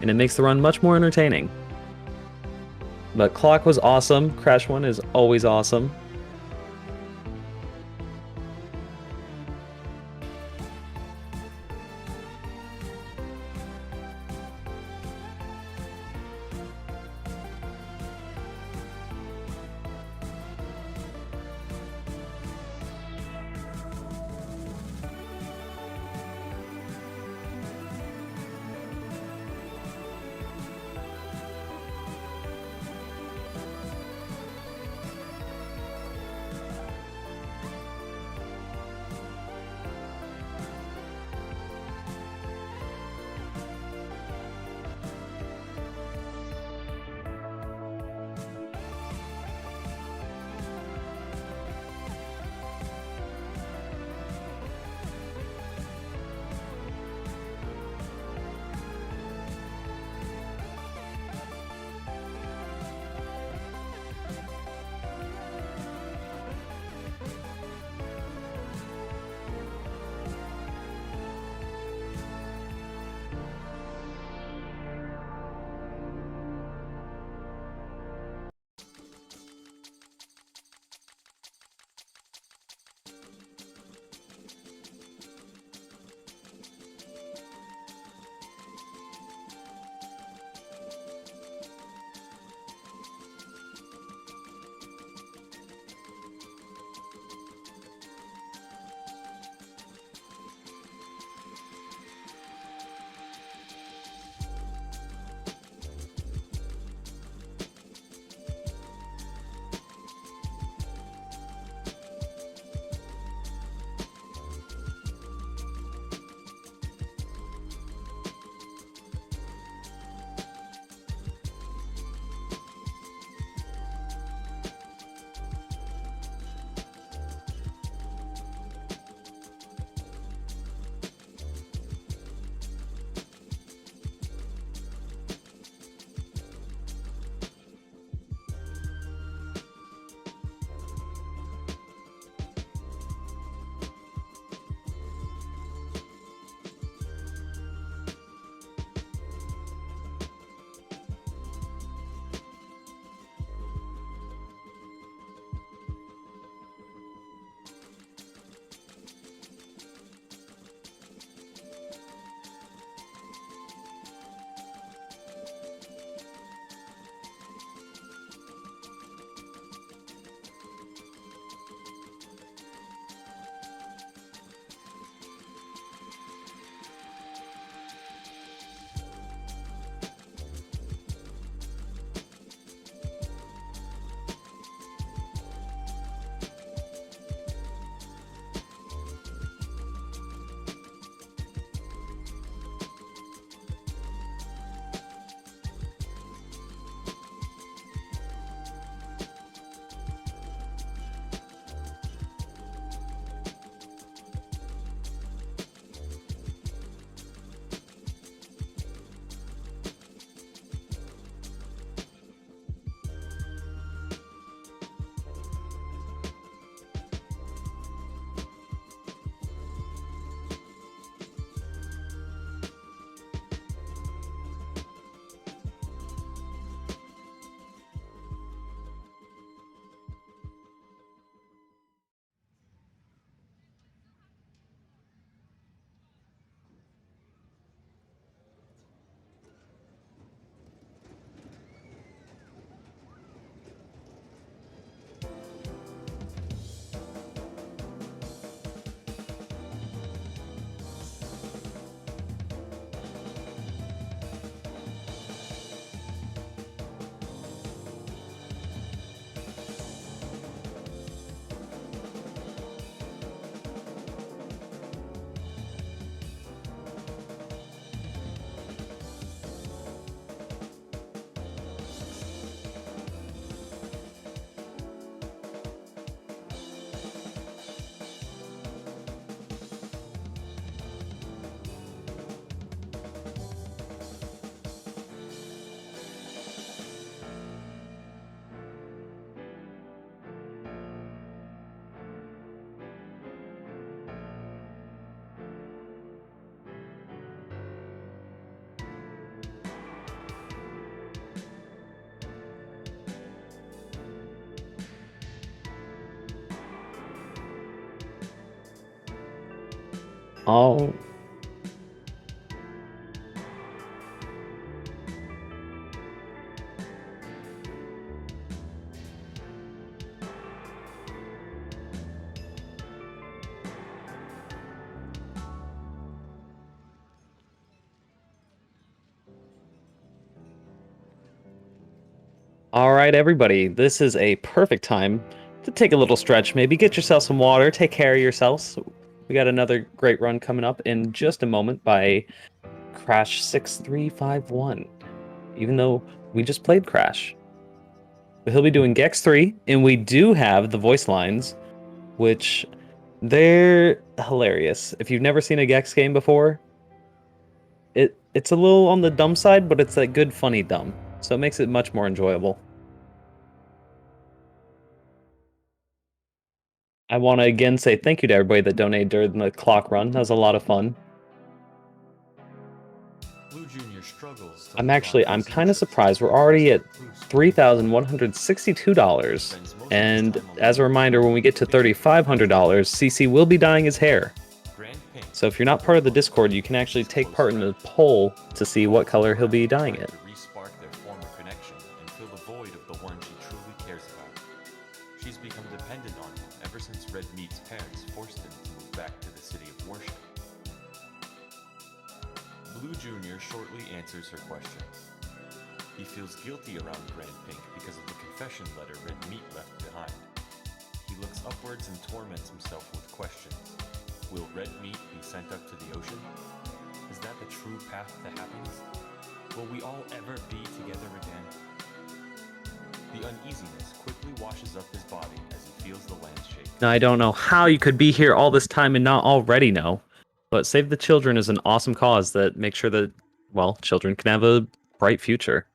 and it makes the run much more entertaining. But Clock was awesome. Crash 1 is always awesome. Oh. All right, everybody, this is a perfect time to take a little stretch, maybe get yourself some water, take care of yourselves. We got another great run coming up in just a moment by Crash 6351, even though we just played Crash. But he'll be doing Gex 3, and we do have the voice lines, which they're hilarious. If you've never seen a Gex game before, it's a little on the dumb side, but it's that good, funny dumb, so it makes it much more enjoyable. I want to again say thank you to everybody that donated during the clock run. That was a lot of fun. I'm kind of surprised. We're already at $3,162. And as a reminder, when we get to $3,500, CC will be dyeing his hair. So if you're not part of the Discord, you can actually take part in a poll to see what color he'll be dyeing it. She's become dependent on him ever since Red Meat's parents forced him to move back to the city of worship. Blue Jr. shortly answers her questions. He feels guilty around Grand Pink because of the confession letter Red Meat left behind. He looks upwards and torments himself with questions. Will Red Meat be sent up to the ocean? Is that the true path to happiness? Will we all ever be together again? The uneasiness quickly washes up his body as he feels the land shake. Now, I don't know how you could be here all this time and not already know, but Save the Children is an awesome cause that makes sure that, well, children can have a bright future.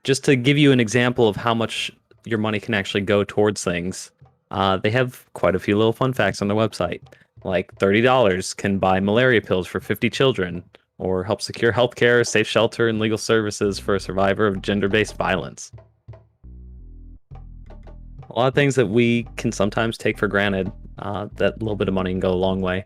Just to give you an example of how much your money can actually go towards things, they have quite a few little fun facts on their website. Like $30 can buy malaria pills for 50 children, or help secure healthcare, safe shelter, and legal services for a survivor of gender-based violence. A lot of things that we can sometimes take for granted, that little bit of money can go a long way.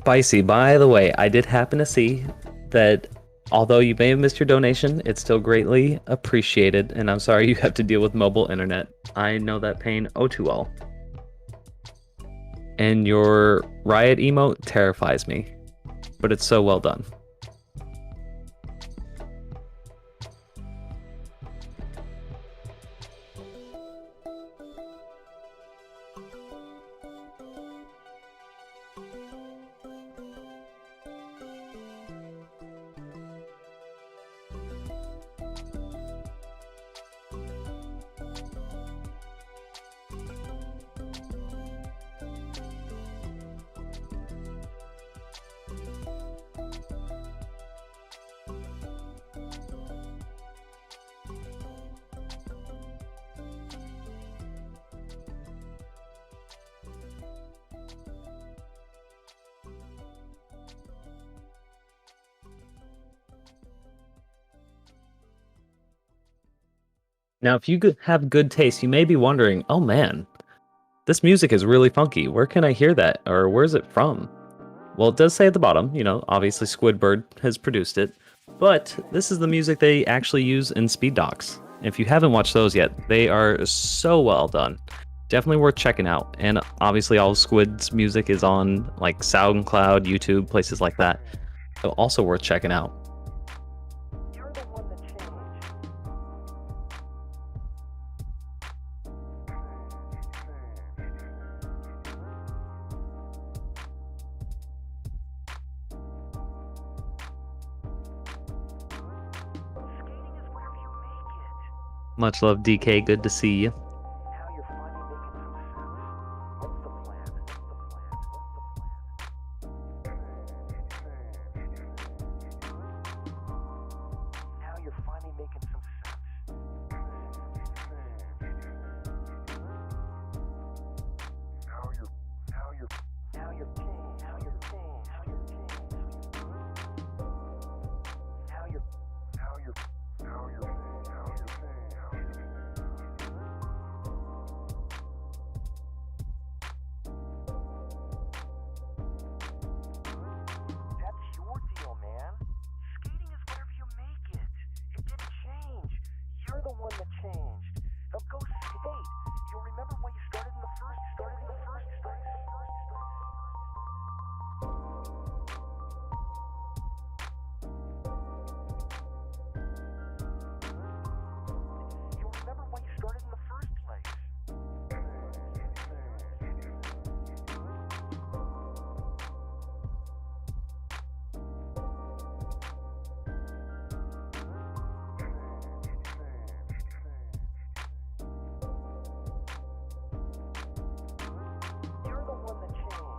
Spicy, by the way, I did happen to see that although you may have missed your donation, it's still greatly appreciated, and I'm sorry you have to deal with mobile internet. I know that pain oh too well. And your riot emote terrifies me, but it's so well done. Now, if you have good taste, you may be wondering, oh man, this music is really funky. Where can I hear that? Or where's it from? Well, it does say at the bottom, you know, obviously Squidward has produced it, but this is the music they actually use in SpeedDocs. If you haven't watched those yet, they are so well done. Definitely worth checking out. And obviously all of Squid's music is on like SoundCloud, YouTube, places like that. So also worth checking out. You're the one that changed. Skating is wherever you make it. Much love, DK. Good to see you. Now you're finally making some sense. What's the plan? What's the plan? Now you're finally making some sense. Now you're king. Now you're king. Now you're king. Now you're That's your deal, man. Skating is whatever you make it. It didn't change. You're the one that changed. Now go skate. You'll remember why you started in the first. You'll remember why you started in the first place. You're the one that changed.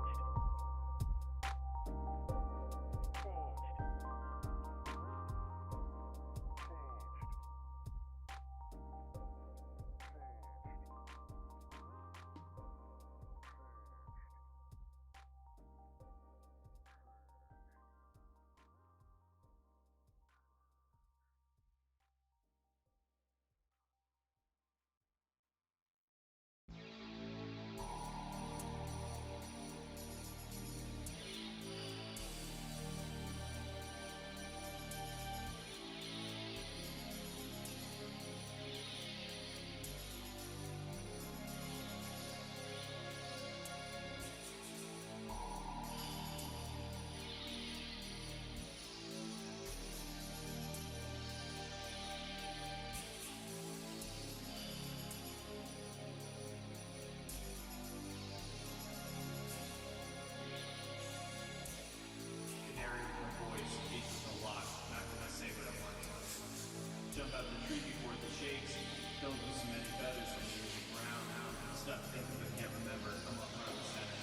Jump out the tree before it shakes. Don't lose so many feathers when you're in the ground. Stuff thinking but can't remember. I'm up front and center.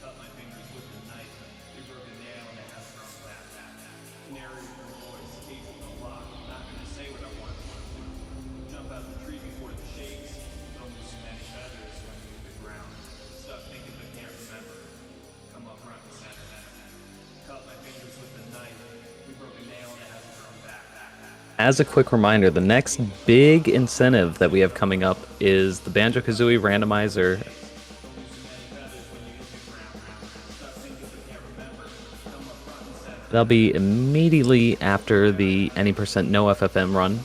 Cut my fingers with a knife. You broke a nail and it has grown back. Canary with your voice, hates the lock. Not gonna say what I want. Jump out the tree before it shakes. Don't lose so many feathers when you're in the ground. Stuff thinking but can't remember. I'm up front and center. Cut my fingers with a knife. You broke a nail and it has grown back. As a quick reminder, the next big incentive that we have coming up is the Banjo-Kazooie randomizer. That'll be immediately after the any percent no FFM run.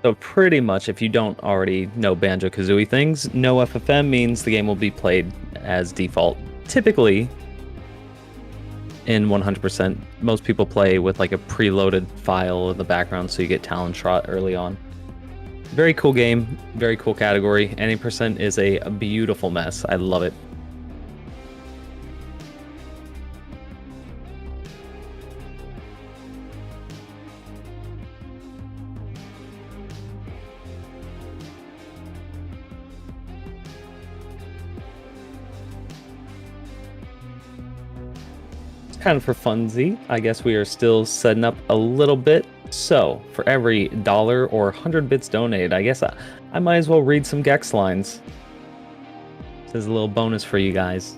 So pretty much, if you don't already know Banjo-Kazooie things, no FFM means the game will be played as default. Typically, in 100%, most people play with like a preloaded file in the background, so you get talent shot early on. Very cool game, very cool category. Any percent is a beautiful mess. I love it. Kind of for funsy, I guess we are still setting up a little bit. So for every $1 or 100 bits donated, I guess I might as well read some Gex lines. This is a little bonus for you guys.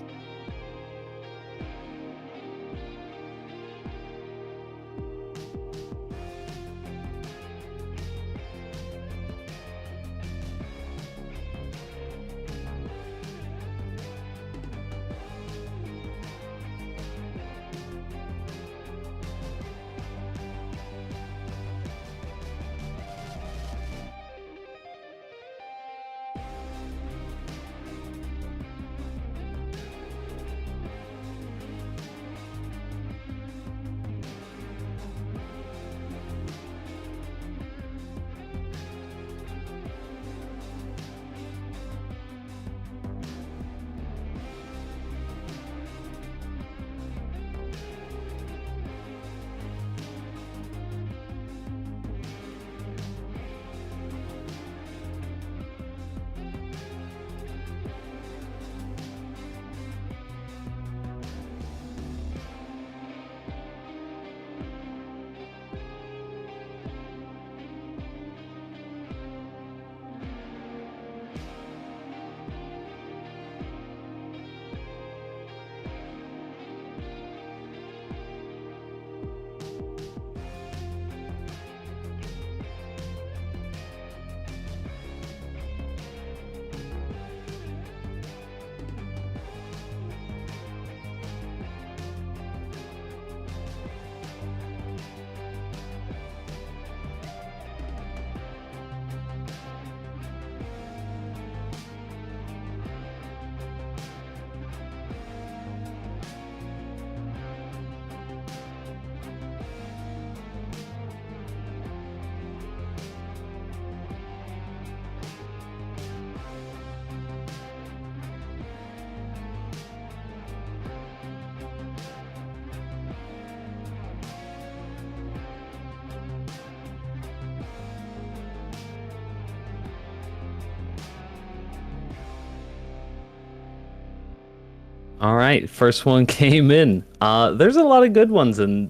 All right, first one came in. There's a lot of good ones in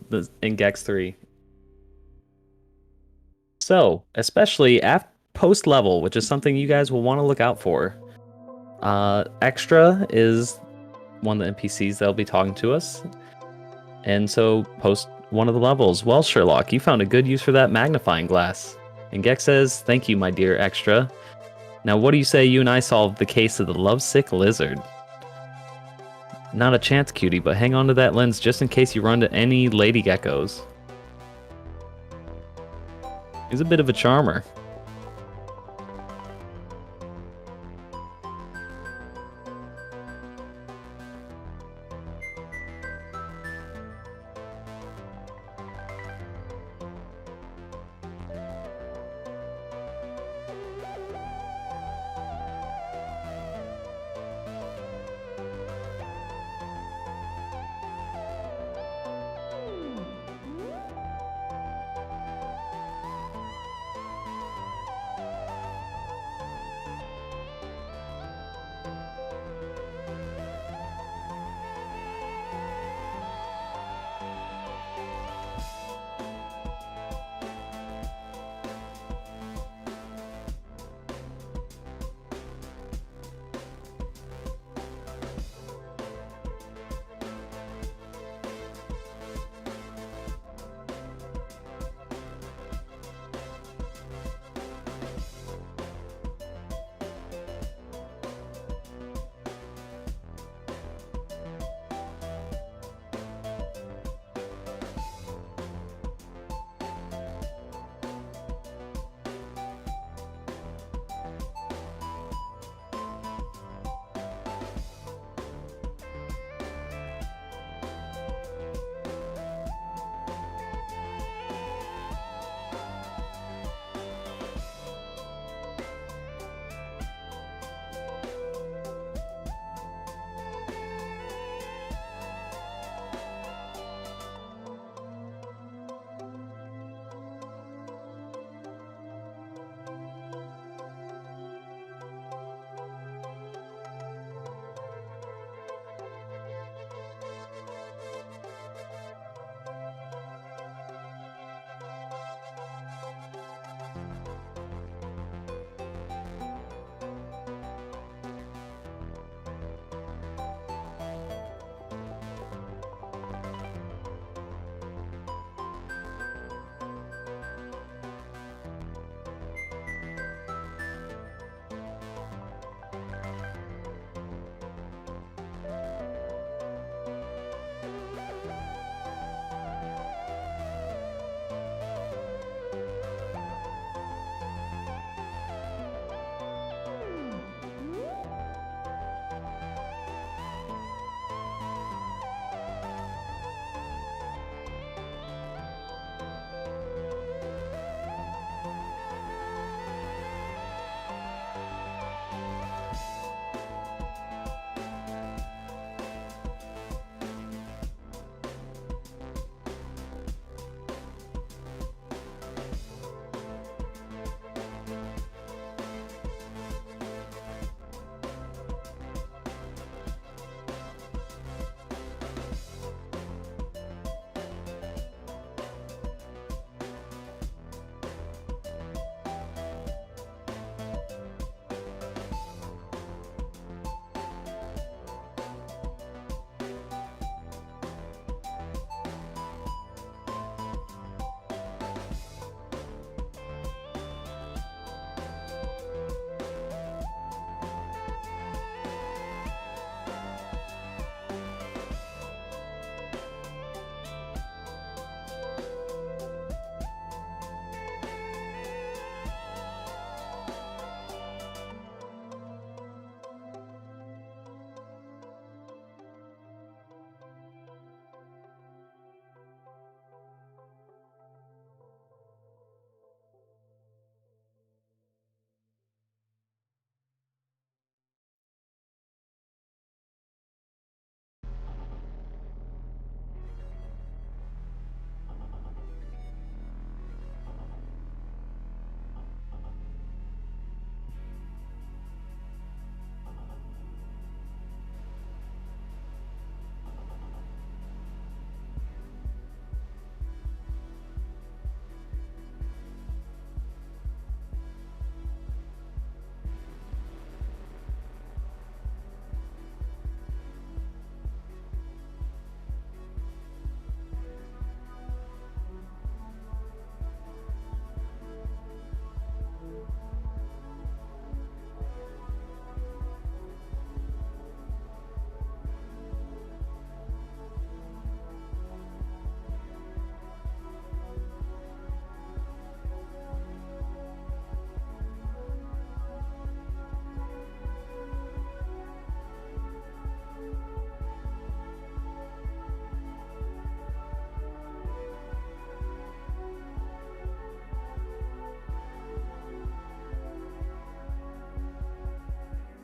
Gex 3. So, especially at post level, which is something you guys will want to look out for. Extra is one of the NPCs that'll be talking to us. And so, post one of the levels. Well, Sherlock, you found a good use for that magnifying glass. And Gex says, "Thank you, my dear Extra. Now, what do you say you and I solve the case of the lovesick lizard?" Not a chance, cutie, but hang on to that lens just in case you run into any lady geckos. He's a bit of a charmer.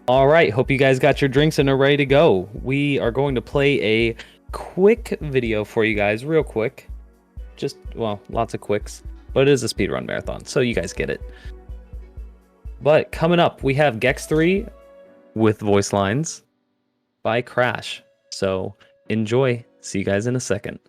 All right, hope you guys got your drinks and are ready to go. We are going to play a quick video for you guys, real quick. Just, well, lots of quicks, but it is a speedrun marathon, so you guys get it. But coming up, we have Gex 3 with voice lines by Crash. So enjoy. See you guys in a second.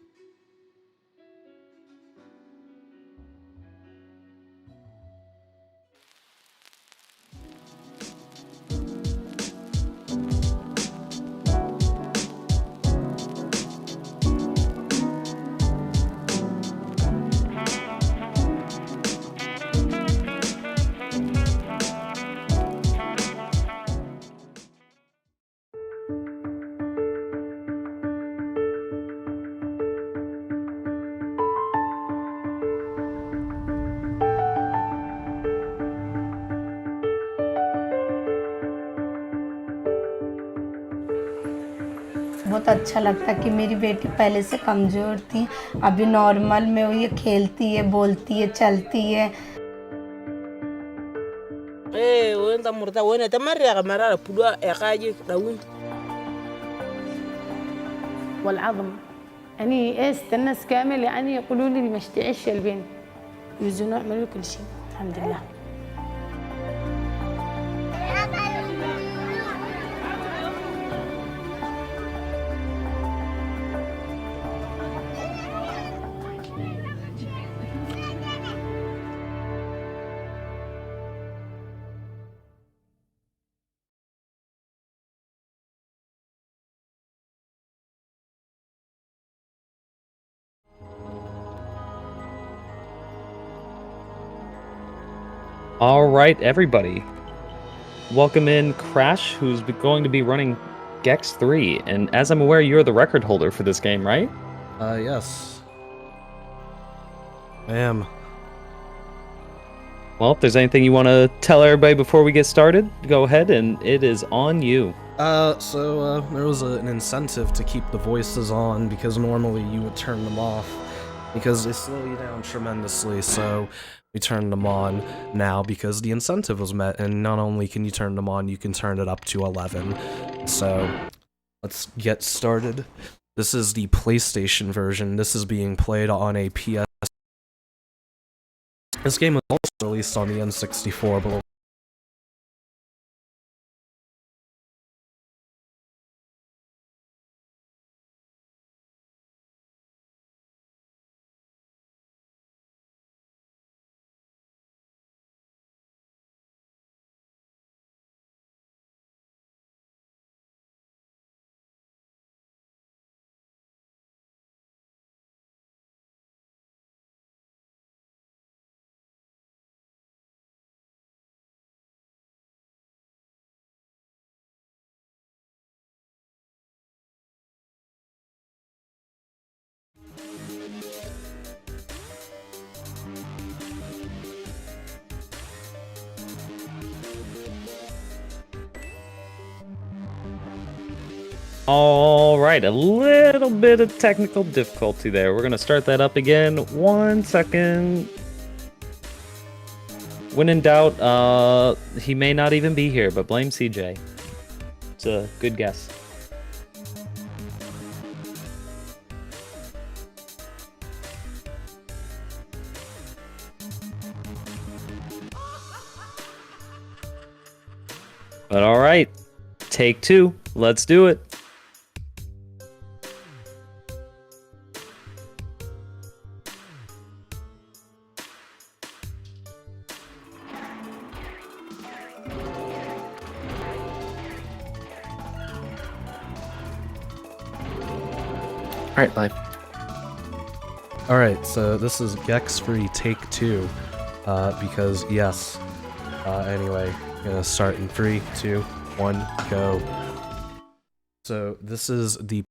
बहुत अच्छा लगता कि मेरी बेटी पहले से कमज़ोर थी, अभी नॉर्मल में वो ये खेलती है, बोलती है, चलती है। وين مرتا وين تمرق مرارة بدو إخاجي داون والعظم يعني إيست الناس كامل يعني يقولوا لي مش تعيش البنت يوزنوا يعملوا كل شيء الحمد لله. All right, everybody. Welcome in Crash, who's going to be running Gex 3. And as I'm aware, you're the record holder for this game, right? Yes. I am. Well, if there's anything you want to tell everybody before we get started, go ahead, and it is on you. So there was an incentive to keep the voices on, because normally you would turn them off, because they slow you down tremendously, so we turned them on now because the incentive was met, and not only can you turn them on, you can turn it up to 11. So, let's get started. This is the PlayStation version. This is being played on a PS. This game was also released on the N64, but All right, a little bit of technical difficulty there. We're going to start that up again. 1 second. When in doubt, he may not even be here, but blame CJ. It's a good guess. But all right, take 2. Let's do it. alright, live. Alright, so this is Gex Free Take 2, because yes. Anyway, gonna start in 3, 2, 1, go. So this is the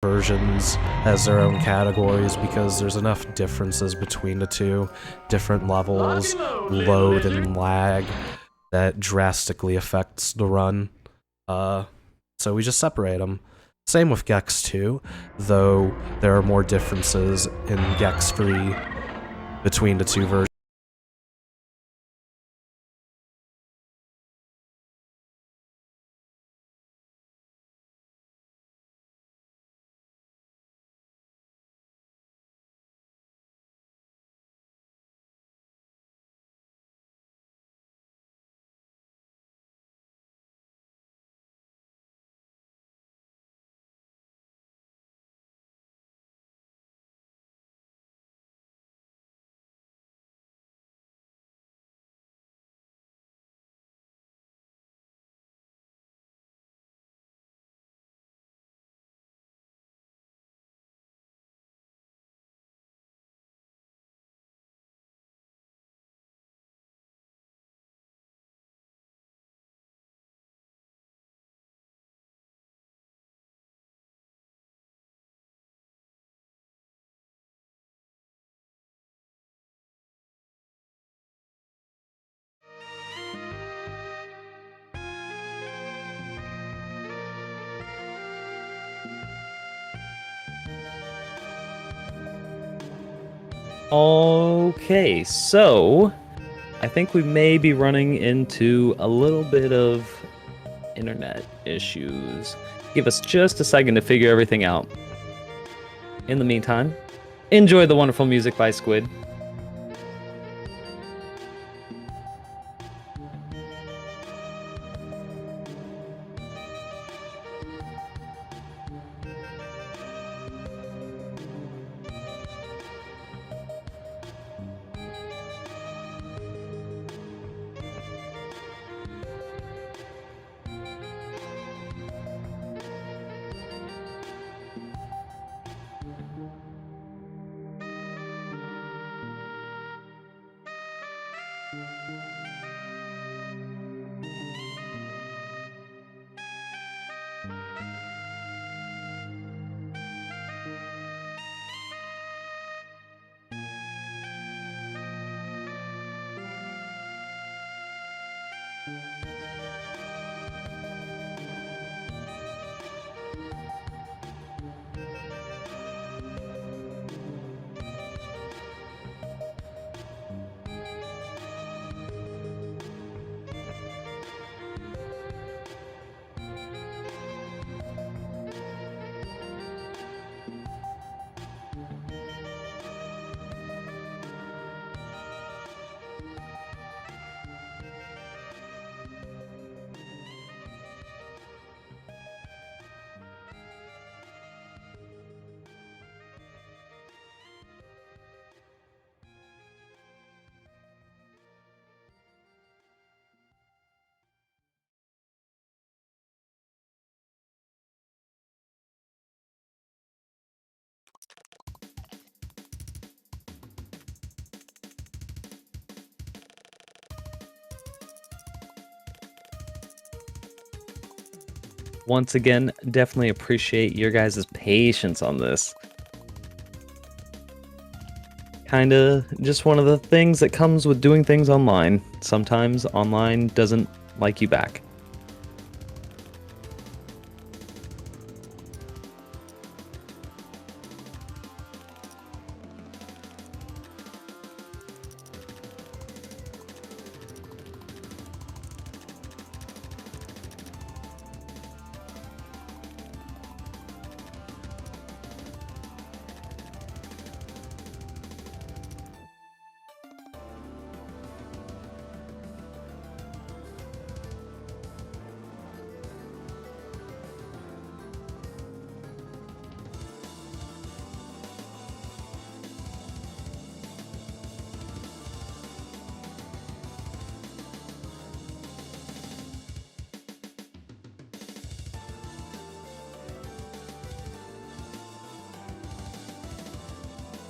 versions as their own categories, because there's enough differences between the two, different levels, load and lag, that drastically affects the run. So we just separate them. Same with Gex 2, though there are more differences in Gex 3 between the two versions. Okay, so I think we may be running into a little bit of internet issues. Give us just a second to figure everything out. In the meantime, enjoy the wonderful music by Squid. Once again, definitely appreciate your guys' patience on this. Kinda just one of the things that comes with doing things online. Sometimes online doesn't like you back.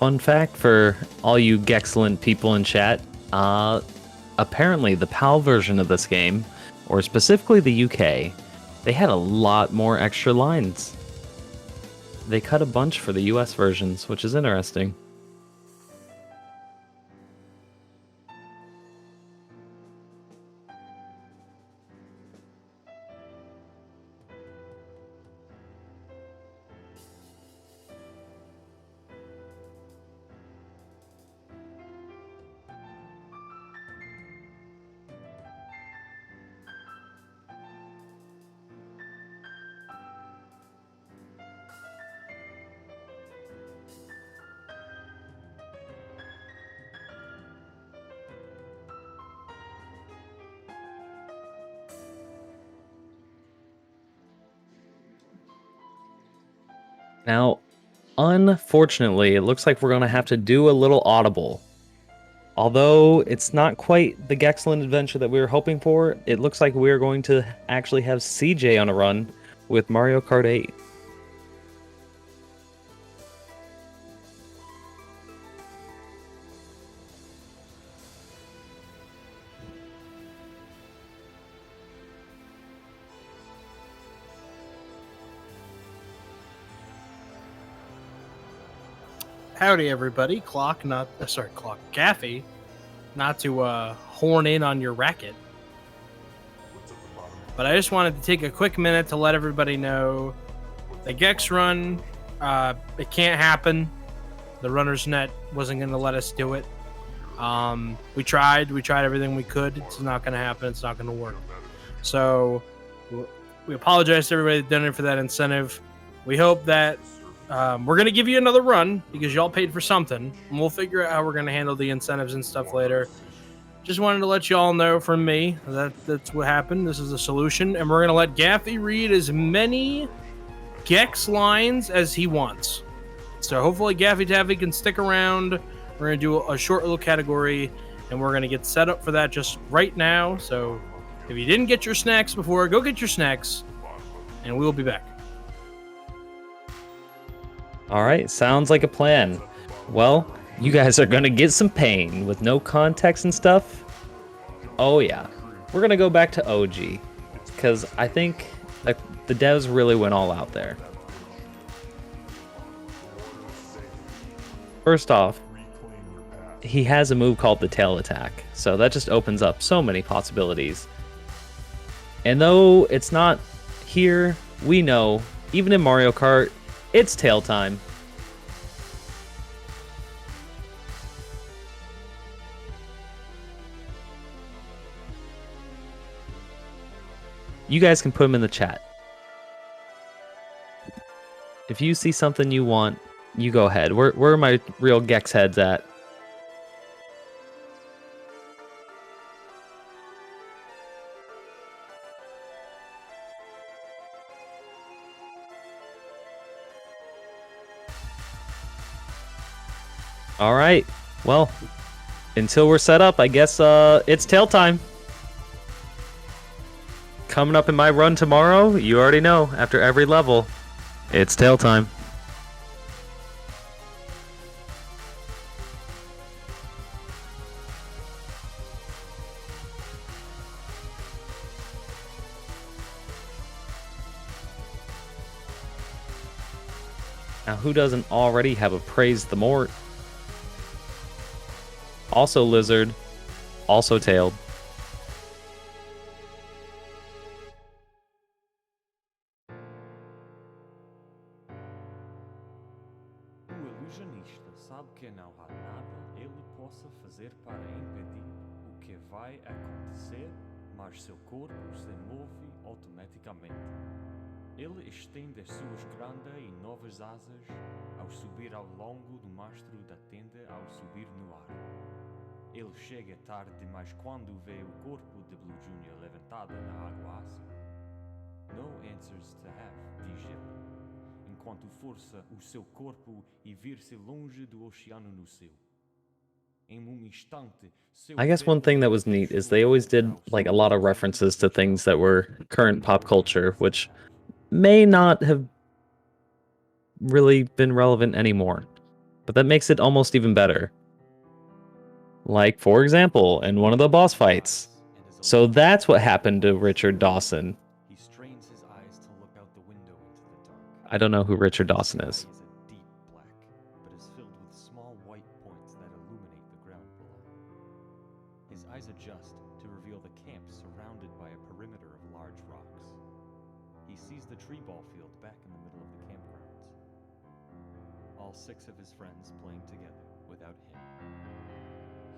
Fun fact for all you Gexcellent people in chat, apparently the PAL version of this game, or specifically the UK, they had a lot more extra lines. They cut a bunch for the US versions, which is interesting. Now, unfortunately, it looks like we're going to have to do a little audible. Although it's not quite the Gexcellent adventure that we were hoping for, it looks like we're going to actually have CJ on a run with Mario Kart 8. Howdy, everybody. Gaffy, not to horn in on your racket, but I just wanted to take a quick minute to let everybody know the Gex run, it can't happen. The runner's net wasn't going to let us do it. We tried everything we could. It's not going to happen. It's not going to work. So we apologize to everybody that donated for that incentive. We hope that we're going to give you another run because y'all paid for something, and we'll figure out how we're going to handle the incentives and stuff later. Just wanted to let y'all know from me that that's what happened. This is a solution, and we're going to let Gaffy read as many Gex lines as he wants. So hopefully Gaffy Taffy can stick around. We're going to do a short little category, and we're going to get set up for that just right now. So if you didn't get your snacks before, go get your snacks, and we'll be back. All right, sounds like a plan. Well, you guys are gonna get some pain with no context and stuff. Oh yeah, we're gonna go back to OG, because I think like the devs really went all out there. First off, he has a move called the tail attack, so that just opens up so many possibilities. And though it's not here, we know, even in Mario Kart, it's tail time. You guys can put them in the chat. If you see something you want, you go ahead. Where are my real Gex heads at? All right. Well, until we're set up, I guess it's tail time. Coming up in my run tomorrow, you already know, after every level, it's tail time. Now, who doesn't already have a Praise the Mort? Also Lizard, also Tailed. O ilusionista sabe que não há nada ele possa fazer para impedir o que vai acontecer, mas seu corpo se move automaticamente. Ele estende as suas grandes e novas asas ao subir ao longo do mastro da tenda ao subir no ar. Ele chega tarde demais quando vê o corpo de Blue Jr. levantado na água ácida. No answers to have, diz ele, enquanto força o seu corpo e vir-se longe do oceano no céu. I guess one thing that was neat is they always did like a lot of references to things that were current pop culture, which may not have really been relevant anymore, but that makes it almost even better. Like, for example, in one of the boss fights. So that's what happened to Richard Dawson. He strains his eyes to look out the window into the dark. I don't know who Richard Dawson is. His eye is a deep black, but is filled with small white points that illuminate the ground below. His eyes adjust to reveal the camp surrounded by a perimeter of large rocks. He sees the tree ball field back in the middle of the campgrounds. All 6 of his friends playing together without him.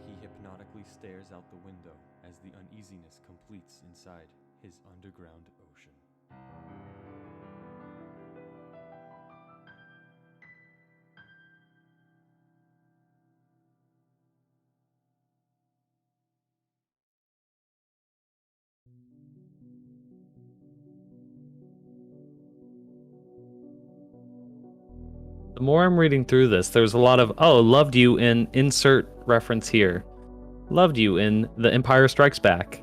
He hypnotically stares out the window as the uneasiness completes inside his underground ocean. The more I'm reading through this, there's a lot of, oh, loved you in insert reference here. Loved you in The Empire Strikes Back.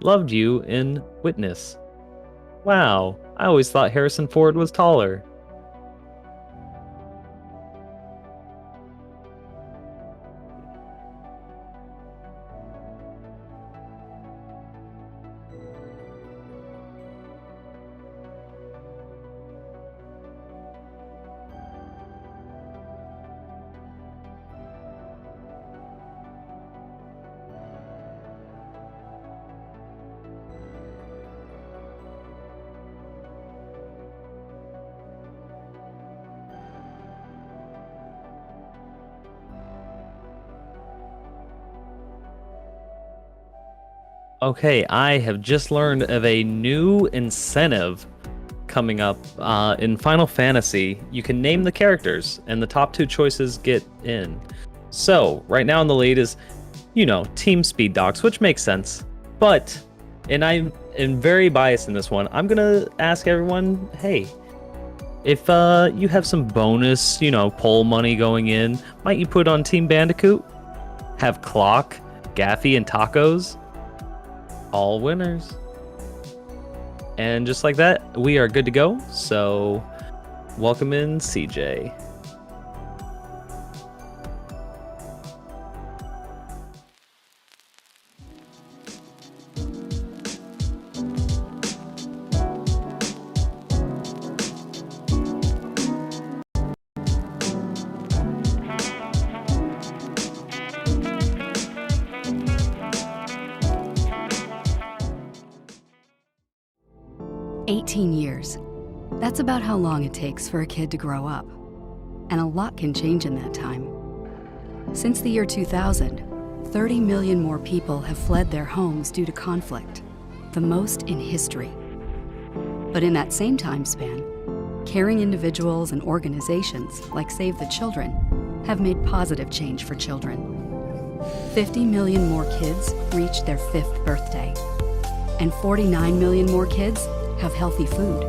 Loved you in Witness. Wow, I always thought Harrison Ford was taller. Okay, I have just learned of a new incentive coming up in Final Fantasy. You can name the characters, and the top 2 choices get in. So, right now in the lead is, Team SpeedDocs, which makes sense. But, and I'm very biased in this one, I'm gonna ask everyone, hey, if you have some bonus, poll money going in, might you put on Team Bandicoot? Have Clock, Gaffy, and Tacos? All winners. And just like that, we are good to go. So, welcome in CJ. Years. That's about how long it takes for a kid to grow up. And a lot can change in that time. Since the year 2000, 30 million more people have fled their homes due to conflict, the most in history. But in that same time span, caring individuals and organizations like Save the Children have made positive change for children. 50 million more kids reached their 5th birthday, and 49 million more kids have healthy food.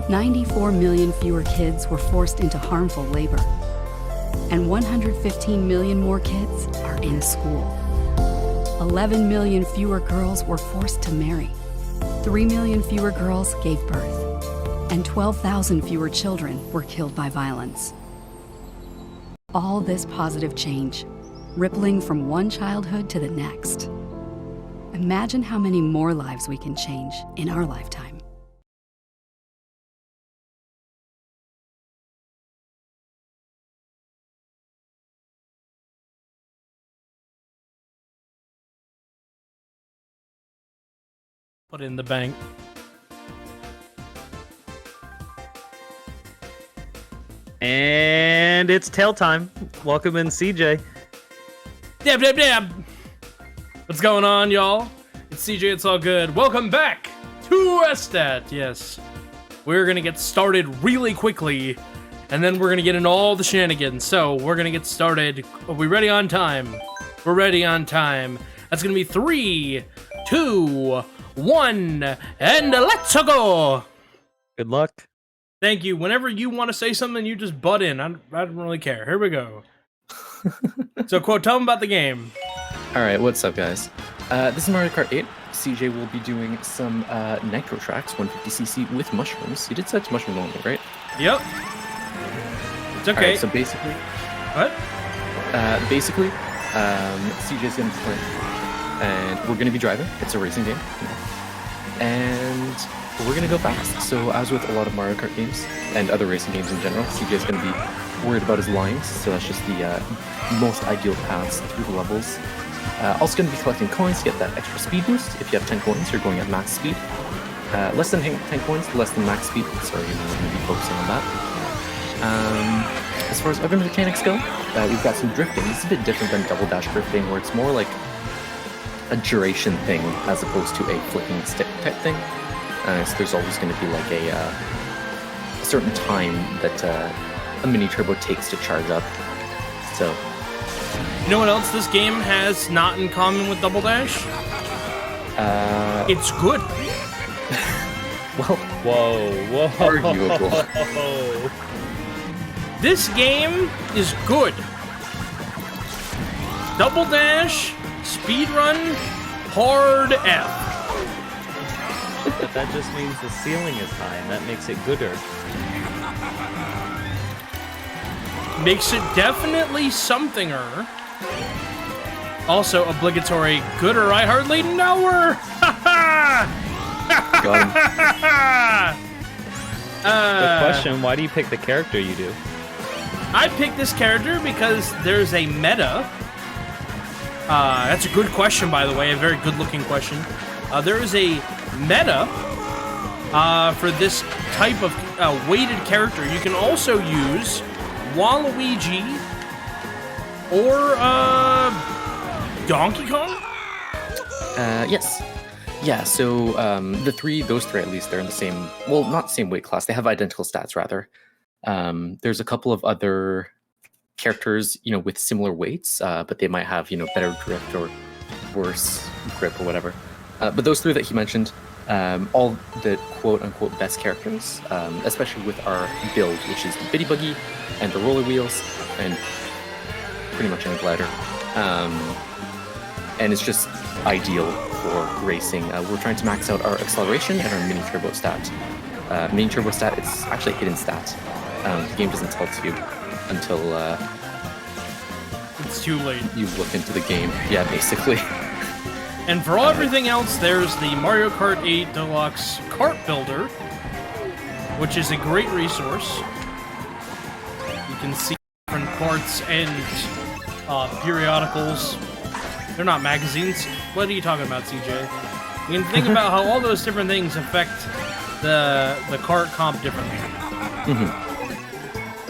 94 million fewer kids were forced into harmful labor, and 115 million more kids are in school. 11 million fewer girls were forced to marry. 3 million fewer girls gave birth, and 12,000 fewer children were killed by violence. All this positive change, rippling from one childhood to the next. Imagine how many more lives we can change in our lifetime. Put it in the bank. And it's tail time. Welcome in CJ. Dab, dab, dab. What's going on, y'all? It's CJ, it's all good. Welcome back to SDAT. Yes, we're gonna get started really quickly, and then we're gonna get into all the shenanigans. So we're gonna get started. Are we ready on time? We're ready on time. That's gonna be 3, 2, 1, and let's go. Good luck. Thank you. Whenever you want to say something, you just butt in. I don't really care. Here we go. So, Quote, tell them about the game. Alright, what's up, guys? This is Mario Kart 8. CJ will be doing some Nitro tracks, 150cc with mushrooms. You did such mushroom only, right? Yep. It's okay. Alright, so basically... What? Basically, CJ's going to be playing, and we're going to be driving. It's a racing game. And we're going to go fast. So, as with a lot of Mario Kart games, and other racing games in general, CJ's going to be worried about his lines, so that's just the most ideal paths through the levels. Also going to be collecting coins to get that extra speed boost. If you have 10 coins, you're going at max speed. Less than 10 coins, less than max speed. Sorry, we're going to be focusing on that. As far as other mechanics go, we've got some drifting. It's a bit different than double dash drifting, where it's more like a duration thing as opposed to a flicking stick type thing. So there's always going to be like a certain time that a mini turbo takes to charge up. So, you know what else this game has not in common with Double Dash? It's good. Well, whoa. Arguable. This game is good. Double Dash, speedrun, hard F. But that just means the ceiling is high, and that makes it gooder. Makes it definitely somethinger. Also obligatory gooder. I hardly know her. The question: why do you pick the character you do? I picked this character because there's a meta. That's a good question, by the way. A very good-looking question. There is a meta for this type of weighted character. You can also use Waluigi or Donkey Kong. Yes. Yeah, so those three at least, they're in the same, well, not the same weight class. They have identical stats, rather. There's a couple of other characters, with similar weights, but they might have, better drift or worse grip or whatever. But those three that he mentioned, all the quote-unquote best characters, especially with our build, which is the Bitty Buggy and the roller wheels and pretty much any glider. And it's just ideal for racing. We're trying to max out our acceleration and our mini turbo stat. Mini turbo stat, it's actually a hidden stat. The game doesn't tell it to you until It's too late. you look into the game. Yeah, basically. And for everything else, there's the Mario Kart 8 Deluxe Kart Builder, which is a great resource. You can see different parts and periodicals. They're not magazines. What are you talking about, CJ? You can think about how all those different things affect the kart comp differently.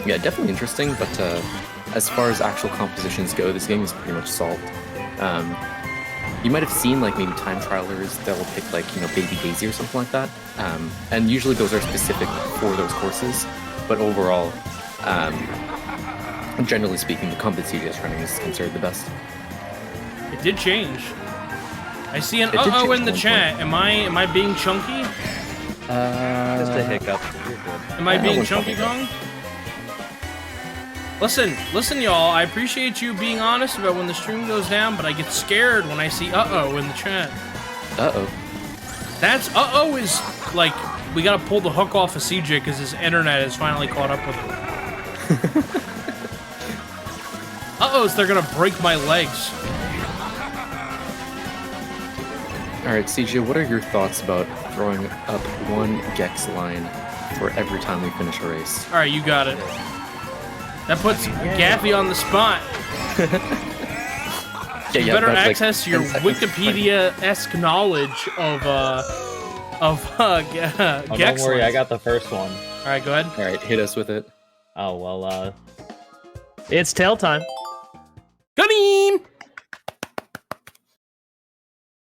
Yeah, definitely interesting, but as far as actual compositions go, this game is pretty much solved. You might have seen maybe time trialers that will pick Baby Daisy or something like that, and usually those are specific for those courses. But overall, generally speaking, the comp that CJ is running is considered the best. It did change. I see an It did uh-oh change in the at one chat. Am I being chunky? Just a hiccup. You're good. Am I being one chunky, comment. Kong? Listen, y'all. I appreciate you being honest about when the stream goes down, but I get scared when I see uh-oh in the chat. Uh-oh. That's uh-oh is like we gotta pull the hook off of CJ because his internet has finally caught up with him. Uh-ohs, they're gonna break my legs. Alright, CJ, what are your thoughts about throwing up one Gex line for every time we finish a race? All right, you got it. That puts Gaffy on the spot. You better access your Wikipedia-esque knowledge of Gex. Don't worry, I got the first one. All right, go ahead. All right, hit us with it. Oh well, it's tail time. Got him!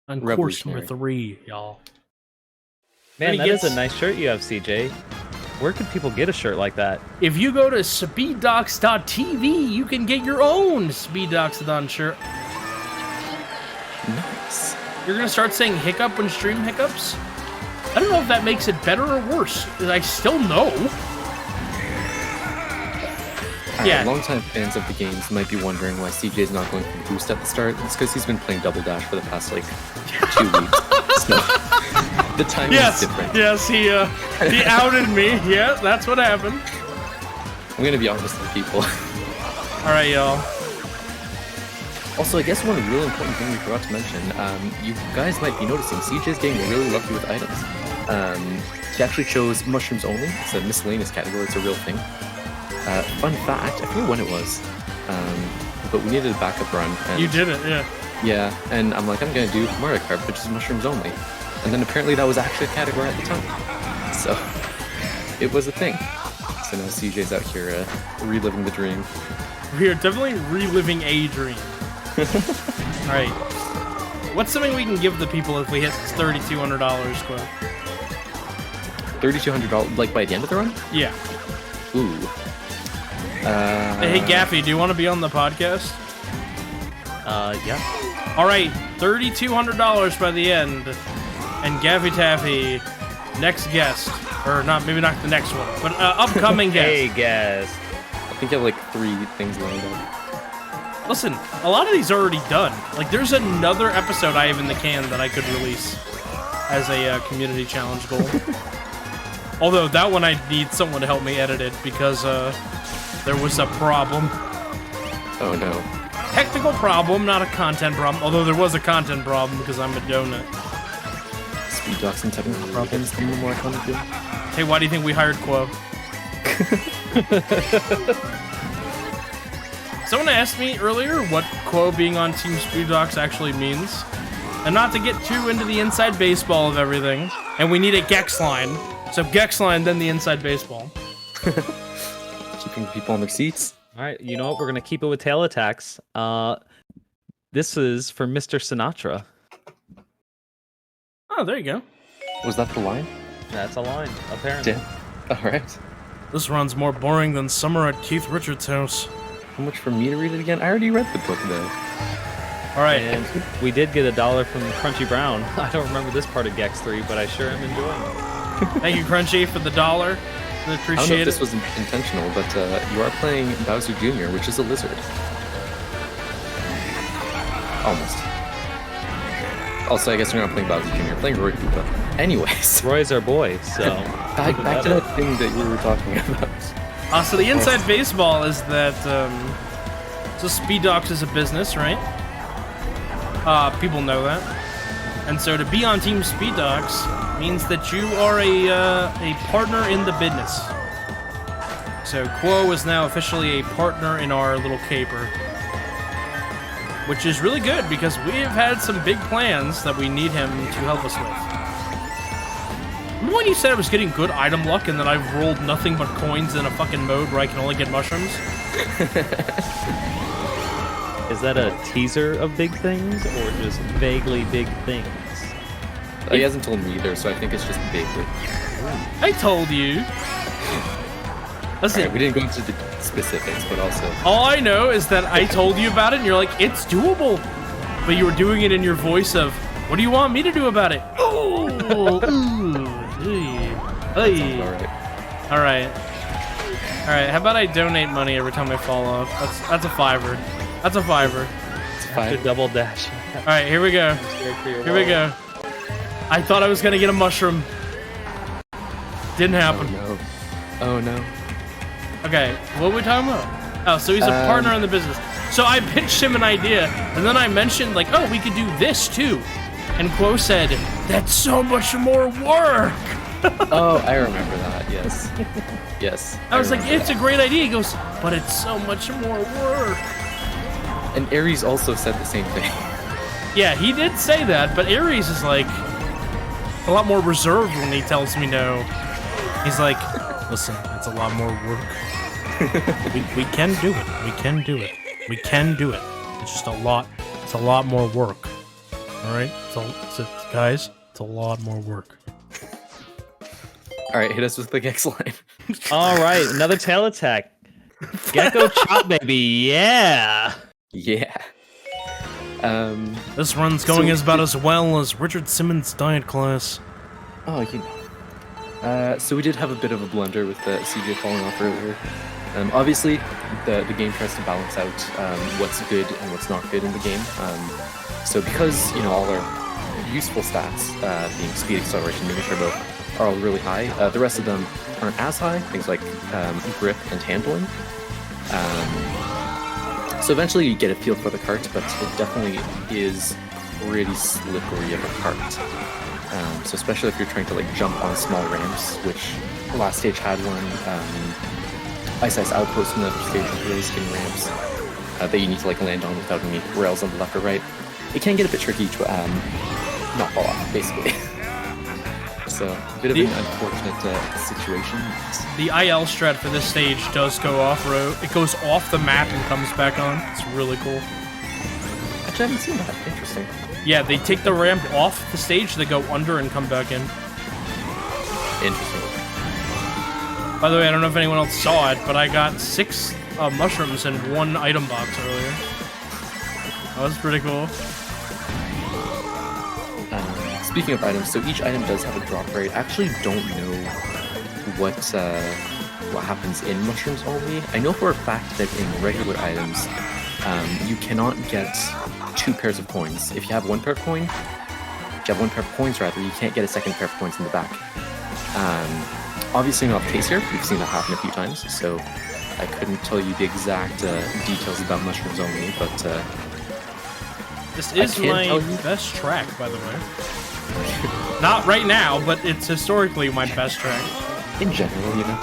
On course Revolutionary. number 3, y'all. Man, And that he is a gets- nice shirt you have, CJ. Where can people get a shirt like that? If you go to SpeedDocs.tv, you can get your own SpeedDocsAthon shirt. Nice. You're gonna start saying hiccup when stream hiccups? I don't know if that makes it better or worse. I still know. Yeah. Longtime fans of the games might be wondering why CJ's not going for the boost at the start. It's because he's been playing Double Dash for the past 2 weeks. So the timing is different. Yes, he outed me. Yeah, that's what happened. I'm gonna be honest with people. All right, y'all. Also, I guess one real important thing we forgot to mention, you guys might be noticing CJ's getting really lucky with items. He actually chose mushrooms only. It's a miscellaneous category. It's a real thing. Fun fact, I forget when it was, but we needed a backup run. And You did it, yeah. Yeah, and I'm like, I'm gonna do Mario Kart, which is mushrooms only. And then apparently that was actually a category at the time. So, it was a thing. So now CJ's out here reliving the dream. We are definitely reliving a dream. All right. What's something we can give the people if we hit $3,200, Quill? $3,200, like by the end of the run? Yeah. Ooh. Hey, Gaffy, do you want to be on the podcast? Yeah. All right, $3,200 by the end, and Gaffy Taffy, next guest, or not, maybe not the next one, but upcoming guest. Hey, guest. I think I have like 3 things lined up. Listen, a lot of these are already done. Like, there's another episode I have in the can that I could release as a community challenge goal. Although that one I need someone to help me edit it because there was a problem. Oh no. Technical problem, not a content problem. Although there was a content problem because I'm a donut. Speed docs and technical problems being the more iconic deal. Hey, why do you think we hired Quo? Someone asked me earlier what Quo being on Team Speed Docs actually means. And not to get too into the inside baseball of everything. And we need a Gex line. So Gex line, then the inside baseball. Keeping people on their seats. All right, you know what? We're gonna keep it with tail attacks. This is for Mr. Sinatra. Oh, there you go. Was that the line? That's a line, apparently. Yeah. All right. This run's more boring than summer at Keith Richards' house. How much for me to read it again? I already read the book though. All right, and we did get $1 from Crunchy Brown. I don't remember this part of Gex 3, but I sure am enjoying it. Thank you, Crunchy, for the $1. I I don't know appreciate if this it. was intentional, but you are playing Bowser Jr., which is a lizard. Almost. Also, I guess you're not playing Bowser Jr., you're playing Roy Koopa. Anyways. Roy's our boy, so... back to that thing that you were talking about. So the inside baseball is that, so SpeedDocs is a business, right? People know that. And so to be on Team SpeedDocs means that you are a partner in the business. So Quo is now officially a partner in our little caper. Which is really good, because we have had some big plans that we need him to help us with. Remember when you said I was getting good item luck and that I've rolled nothing but coins in a fucking mode where I can only get mushrooms? Is that a teaser of big things, or just vaguely big things? He hasn't told me either, so I think it's just vaguely. I told you. Listen, Right, we didn't go into the specifics, but also... all I know is that I told you about it and you're like, it's doable. But you were doing it in your voice of, what do you want me to do about it? Oh, All right. How about I donate money every time I fall off? That's a $5. That's a $5. It's To double dash. All right, here we go. Here we go. I thought I was gonna get a mushroom. Didn't happen. Oh no. Oh no. Okay, what were we talking about? Oh, so he's a partner in the business. So I pitched him an idea, and then I mentioned, like, oh, we could do this too. And Quo said, that's so much more work. Oh, I remember that, yes. Yes. I was like, remember it's a great idea. He goes, but it's so much more work. And Ares also said the same thing. Yeah, he did say that, but Ares is like a lot more reserved when he tells me no. He's like, listen, it's a lot more work. we can do it. We can do it. We can do it. It's just a lot. It's a lot more work. All right, guys, it's a lot more work. All right, hit us with the Gex line. All right, another tail attack. Gecko chop, baby, yeah. Yeah. This run's going about as well as Richard Simmons' diet class. Oh, you know. So we did have a bit of a blunder with the CJ falling off earlier. Obviously, the game tries to balance out what's good and what's not good in the game. So because, you know, all our useful stats, being speed, acceleration, mini turbo, are all really high, the rest of them aren't as high, things like grip and handling. So eventually you get a feel for the cart, but it definitely is pretty slippery of a cart. So especially if you're trying to like jump on small ramps, which last stage had one. Ice Outpost in the stage with really skinny ramps that you need to like land on without any rails on the left or right. It can get a bit tricky to not fall off, basically. So a bit of an unfortunate situation. The IL strat for this stage does go off-road. It goes off the map and comes back on. It's really cool. Actually, I haven't seen that. Interesting. Yeah, they take the ramp off the stage, they go under and come back in. Interesting. By the way, I don't know if anyone else saw it, but I got 6 mushrooms in 1 item box earlier. That was pretty cool. Speaking of items, so each item does have a drop rate. I actually don't know what happens in mushrooms only. I know for a fact that in regular items, you cannot get 2 pairs of coins. If you have 1 pair of coins, you can't get a second pair of coins in the back. Obviously not the case here. We've seen that happen a few times, so I couldn't tell you the exact details about mushrooms only, but this is my best track, by the way. Not right now, but it's historically my best track. In general, you know.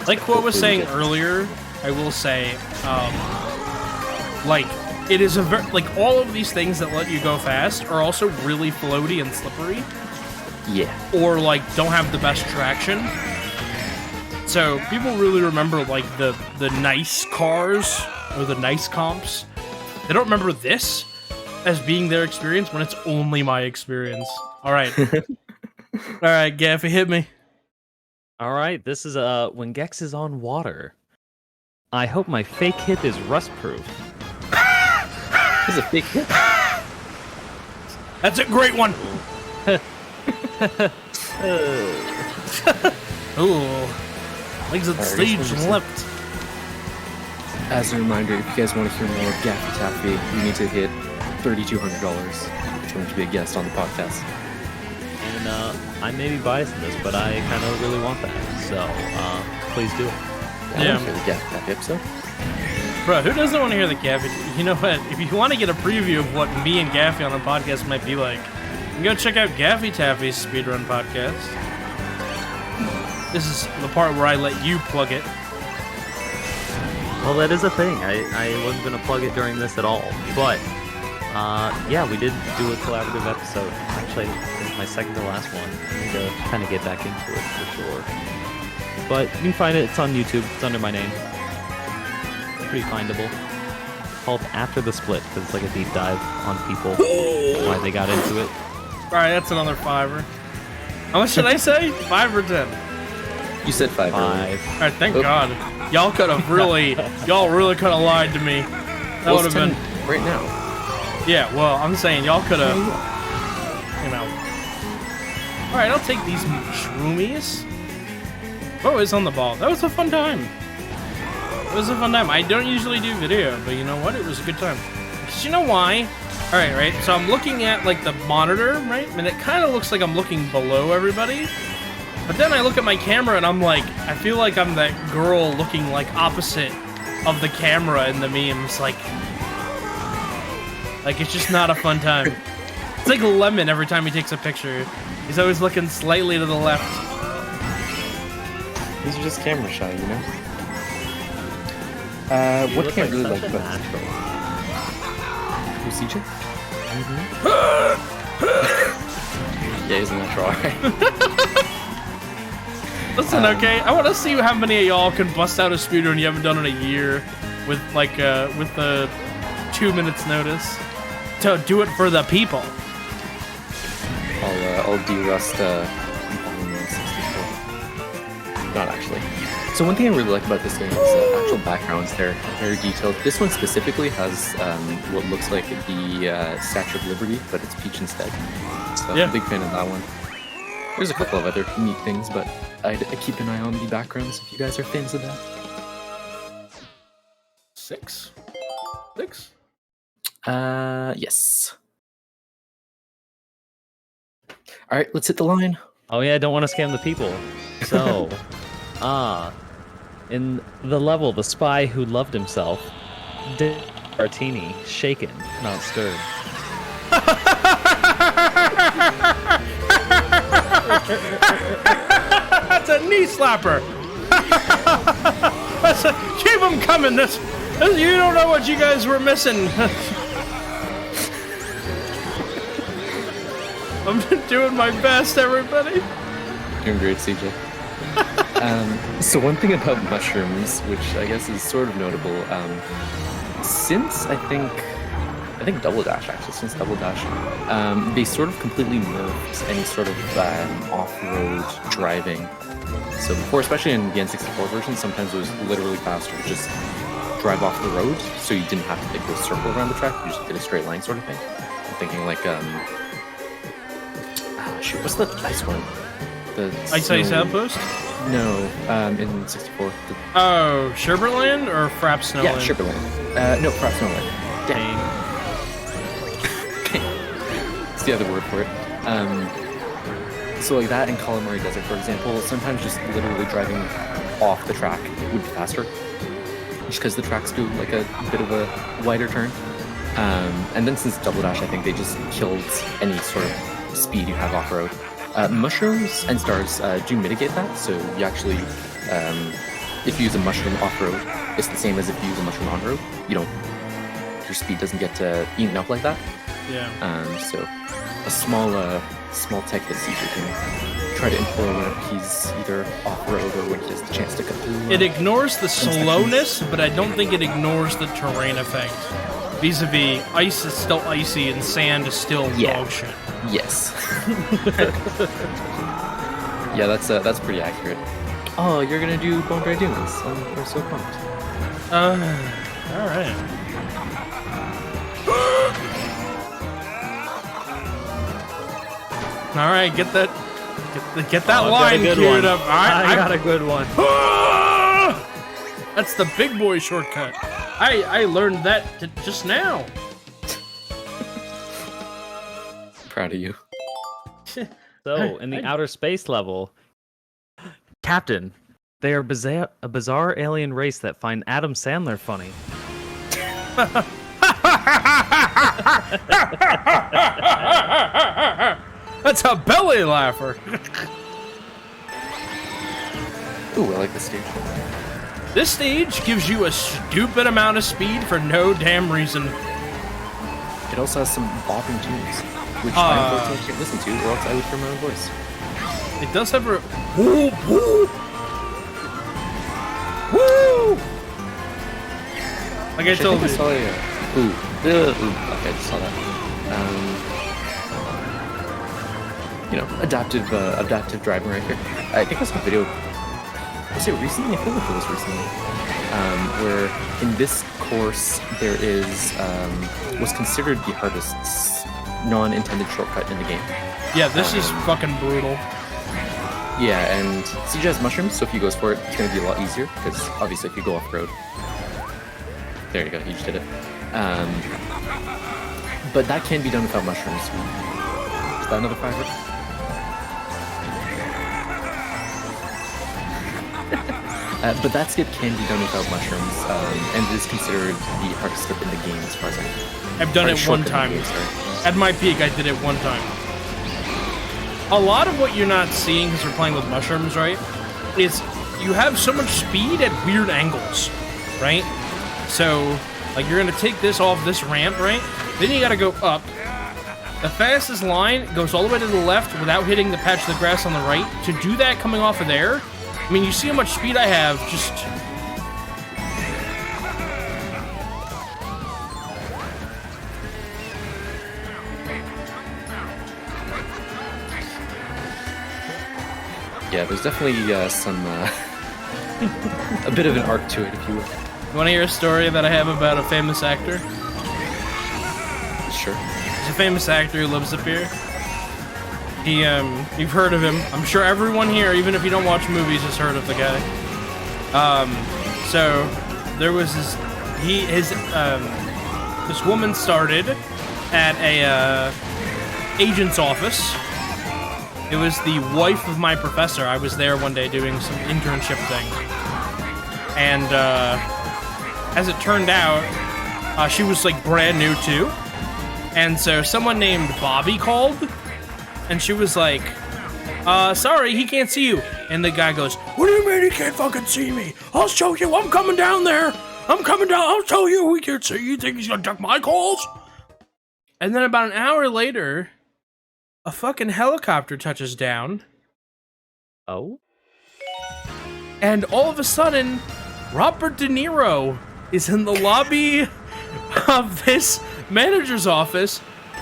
Like what was saying earlier, I will say, like, it is a like, all of these things that let you go fast are also really floaty and slippery. Yeah. Or, like, don't have the best traction. So, people really remember, like, the nice cars, or the nice comps. They don't remember this. as being their experience when it's only my experience. All right. All right, Gaffy, hit me. All right, this is when Gex is on water. I hope my fake hip is rust-proof. This is a fake hip. That's a great one. Ooh. Legs at the stage left. As a reminder, if you guys want to hear more of Gaffy Taffy, you need to hit $3,200 if you want to be a guest on the podcast. And I may be biased in this, but I kind of really want that. So please do it. I want to hear the Gaffy Taffy episode. Bro, who doesn't want to hear the Gaffy? You know what? If you want to get a preview of what me and Gaffy on the podcast might be like, you can go check out Gaffy Taffy's Speedrun podcast. This is the part where I let you plug it. Well, that is a thing. I wasn't going to plug it during this at all. But, yeah, we did do a collaborative episode. Actually, I think my second to last one. I need to kind of get back into it for sure. But you can find it. It's on YouTube. It's under my name. Pretty findable. It's called After the Split, because it's like a deep dive on people, why they got into it. Alright, that's another $5. How much should I say? 5 or 10? You said 5. Alright, thank God. Y'all could have really, y'all really could have lied to me. That would have been right now. Yeah, well, I'm saying y'all could have, you know. Alright, I'll take these shroomies. Oh, it's on the ball. That was a fun time. It was a fun time. I don't usually do video, but you know what? It was a good time. Because you know why? Alright, right? So I'm looking at, like, the monitor, right? And it kind of looks like I'm looking below everybody. But then I look at my camera and I'm like, I feel like I'm that girl looking, like, opposite of the camera in the memes. Like, it's just not a fun time. It's like Lemon every time he takes a picture. He's always looking slightly to the left. These are just camera shy, you know? What can I really like about this? Who's CJ? Yeah, he's a natural, alright. Listen, okay, I want to see how many of y'all can bust out a speedrun you haven't done in a year with, like, with the 2 minutes notice. To do it for the people. I'll de-rust, not actually. So one thing I really like about this game is the actual backgrounds. They're very detailed. This one specifically has what looks like the Statue of Liberty, but it's Peach instead. So I'm a big fan of that one. There's a couple of other neat things, but I keep an eye on the backgrounds if you guys are fans of that. 6? 6? Yes. Alright, let's hit the line. Oh yeah, I don't want to scam the people. So, in the level, the spy who loved himself, did martini, shaken, not stirred. That's a knee slapper. Keep them coming. This, you don't know what you guys were missing. I'm doing my best, everybody. Doing great, CJ. So one thing about mushrooms, which I guess is sort of notable, since I think Double Dash, actually, since Double Dash, they sort of completely nerfed any sort of off-road driving. So before, especially in the N64 version, sometimes it was literally faster to just drive off the road, so you didn't have to go circle around the track, you just did a straight line sort of thing. I'm thinking like, shoot, what's the ice one? The Ice Ice Outpost? No, in 64. Oh, Sherbetland or Frap Snowland? Yeah, Sherbetland. No, Frap Snowland. Dang. It's the other word for it. So like that in Calamari Desert, for example, sometimes just literally driving off the track would be faster. Just because the tracks do like a bit of a wider turn. And then since Double Dash, I think they just killed any sort of speed you have off-road. Mushrooms and stars do mitigate that, so you actually, if you use a mushroom off-road, it's the same as if you use a mushroom on-road. You don't, your speed doesn't get eaten up like that. Yeah. So a small tech that CJ can try to employ whenever he's either off-road or when he has the chance to cut through. It ignores the slowness, but I don't think it ignores the terrain effect. vis-a-vis ice is still icy and sand is still dog shit. Yes. Yeah, that's pretty accurate. Oh, you're gonna do Bone Dry Dunes. We're so pumped. Alright. Alright, get that line queued up. Alright, I got a good one. That's the big boy shortcut. I learned that just now. Proud of you. So, in the outer space level, Captain, they are a bizarre alien race that find Adam Sandler funny. That's a belly laugher. Ooh, I like this stage. This stage gives you a stupid amount of speed for no damn reason. It also has some bopping tunes, which I unfortunately can't listen to, or else I would hear my own voice. It does have a woo woo woo. Like I told you. I saw ooh, okay, I just saw that. You know, adaptive driving right here. I think I saw a video. Was it recently? I feel like it was recently. Where in this course there is was considered the hardest non-intended shortcut in the game. Yeah, this is fucking brutal. Yeah, and CJ has mushrooms, so if he goes for it, it's going to be a lot easier, because obviously if you go off-road... There you go, he just did it. But that can be done without mushrooms. Is that another fiver? But that skip can be done without mushrooms, and it is considered the hardest skip in the game as far as I know. I've done it one time. At my peak, I did it one time. A lot of what you're not seeing because you're playing with mushrooms, right, is you have so much speed at weird angles, right? So, like, you're gonna take this off this ramp, right? Then you gotta go up. The fastest line goes all the way to the left without hitting the patch of the grass on the right. To do that coming off of there, I mean, you see how much speed I have, just... Yeah, there's definitely some, a bit of an arc to it, if you will. You want to hear a story that I have about a famous actor? Sure. There's a famous actor who lives up here. He, you've heard of him. I'm sure everyone here, even if you don't watch movies, has heard of the guy. So, there was this woman started at a, agent's office. It was the wife of my professor. I was there one day doing some internship thing. And, as it turned out, she was, like, brand new, too. And so someone named Bobby called, and she was like, sorry, he can't see you. And the guy goes, what do you mean he can't fucking see me? I'll show you, I'm coming down there. I'm coming down, I'll show you he can't see you. You think he's gonna duck my calls? And then about an hour later, a fucking helicopter touches down. Oh? And all of a sudden, Robert De Niro is in the lobby of this manager's office.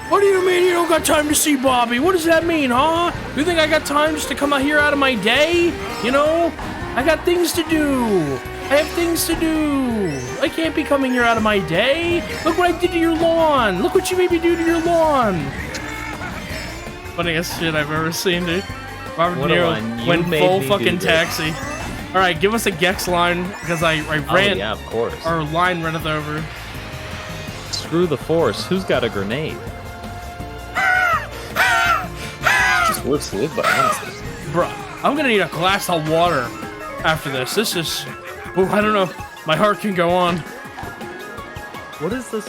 What do you mean you don't got time to see Bobby? What does that mean, huh? You think I got time just to come out here out of my day? You know? I got things to do. I have things to do. I can't be coming here out of my day. Look what I did to your lawn. Look what you made me do to your lawn. Funniest shit I've ever seen, dude. Robert De Niro went full fucking taxi. All right, give us a Gex line because I ran. Oh, yeah, of course. Our line ran it over. Screw the force. Who's got a grenade? Just worth to live by, honestly. Bruh, I'm gonna need a glass of water after this. This is... Oh, I don't know. My heart can go on. What is this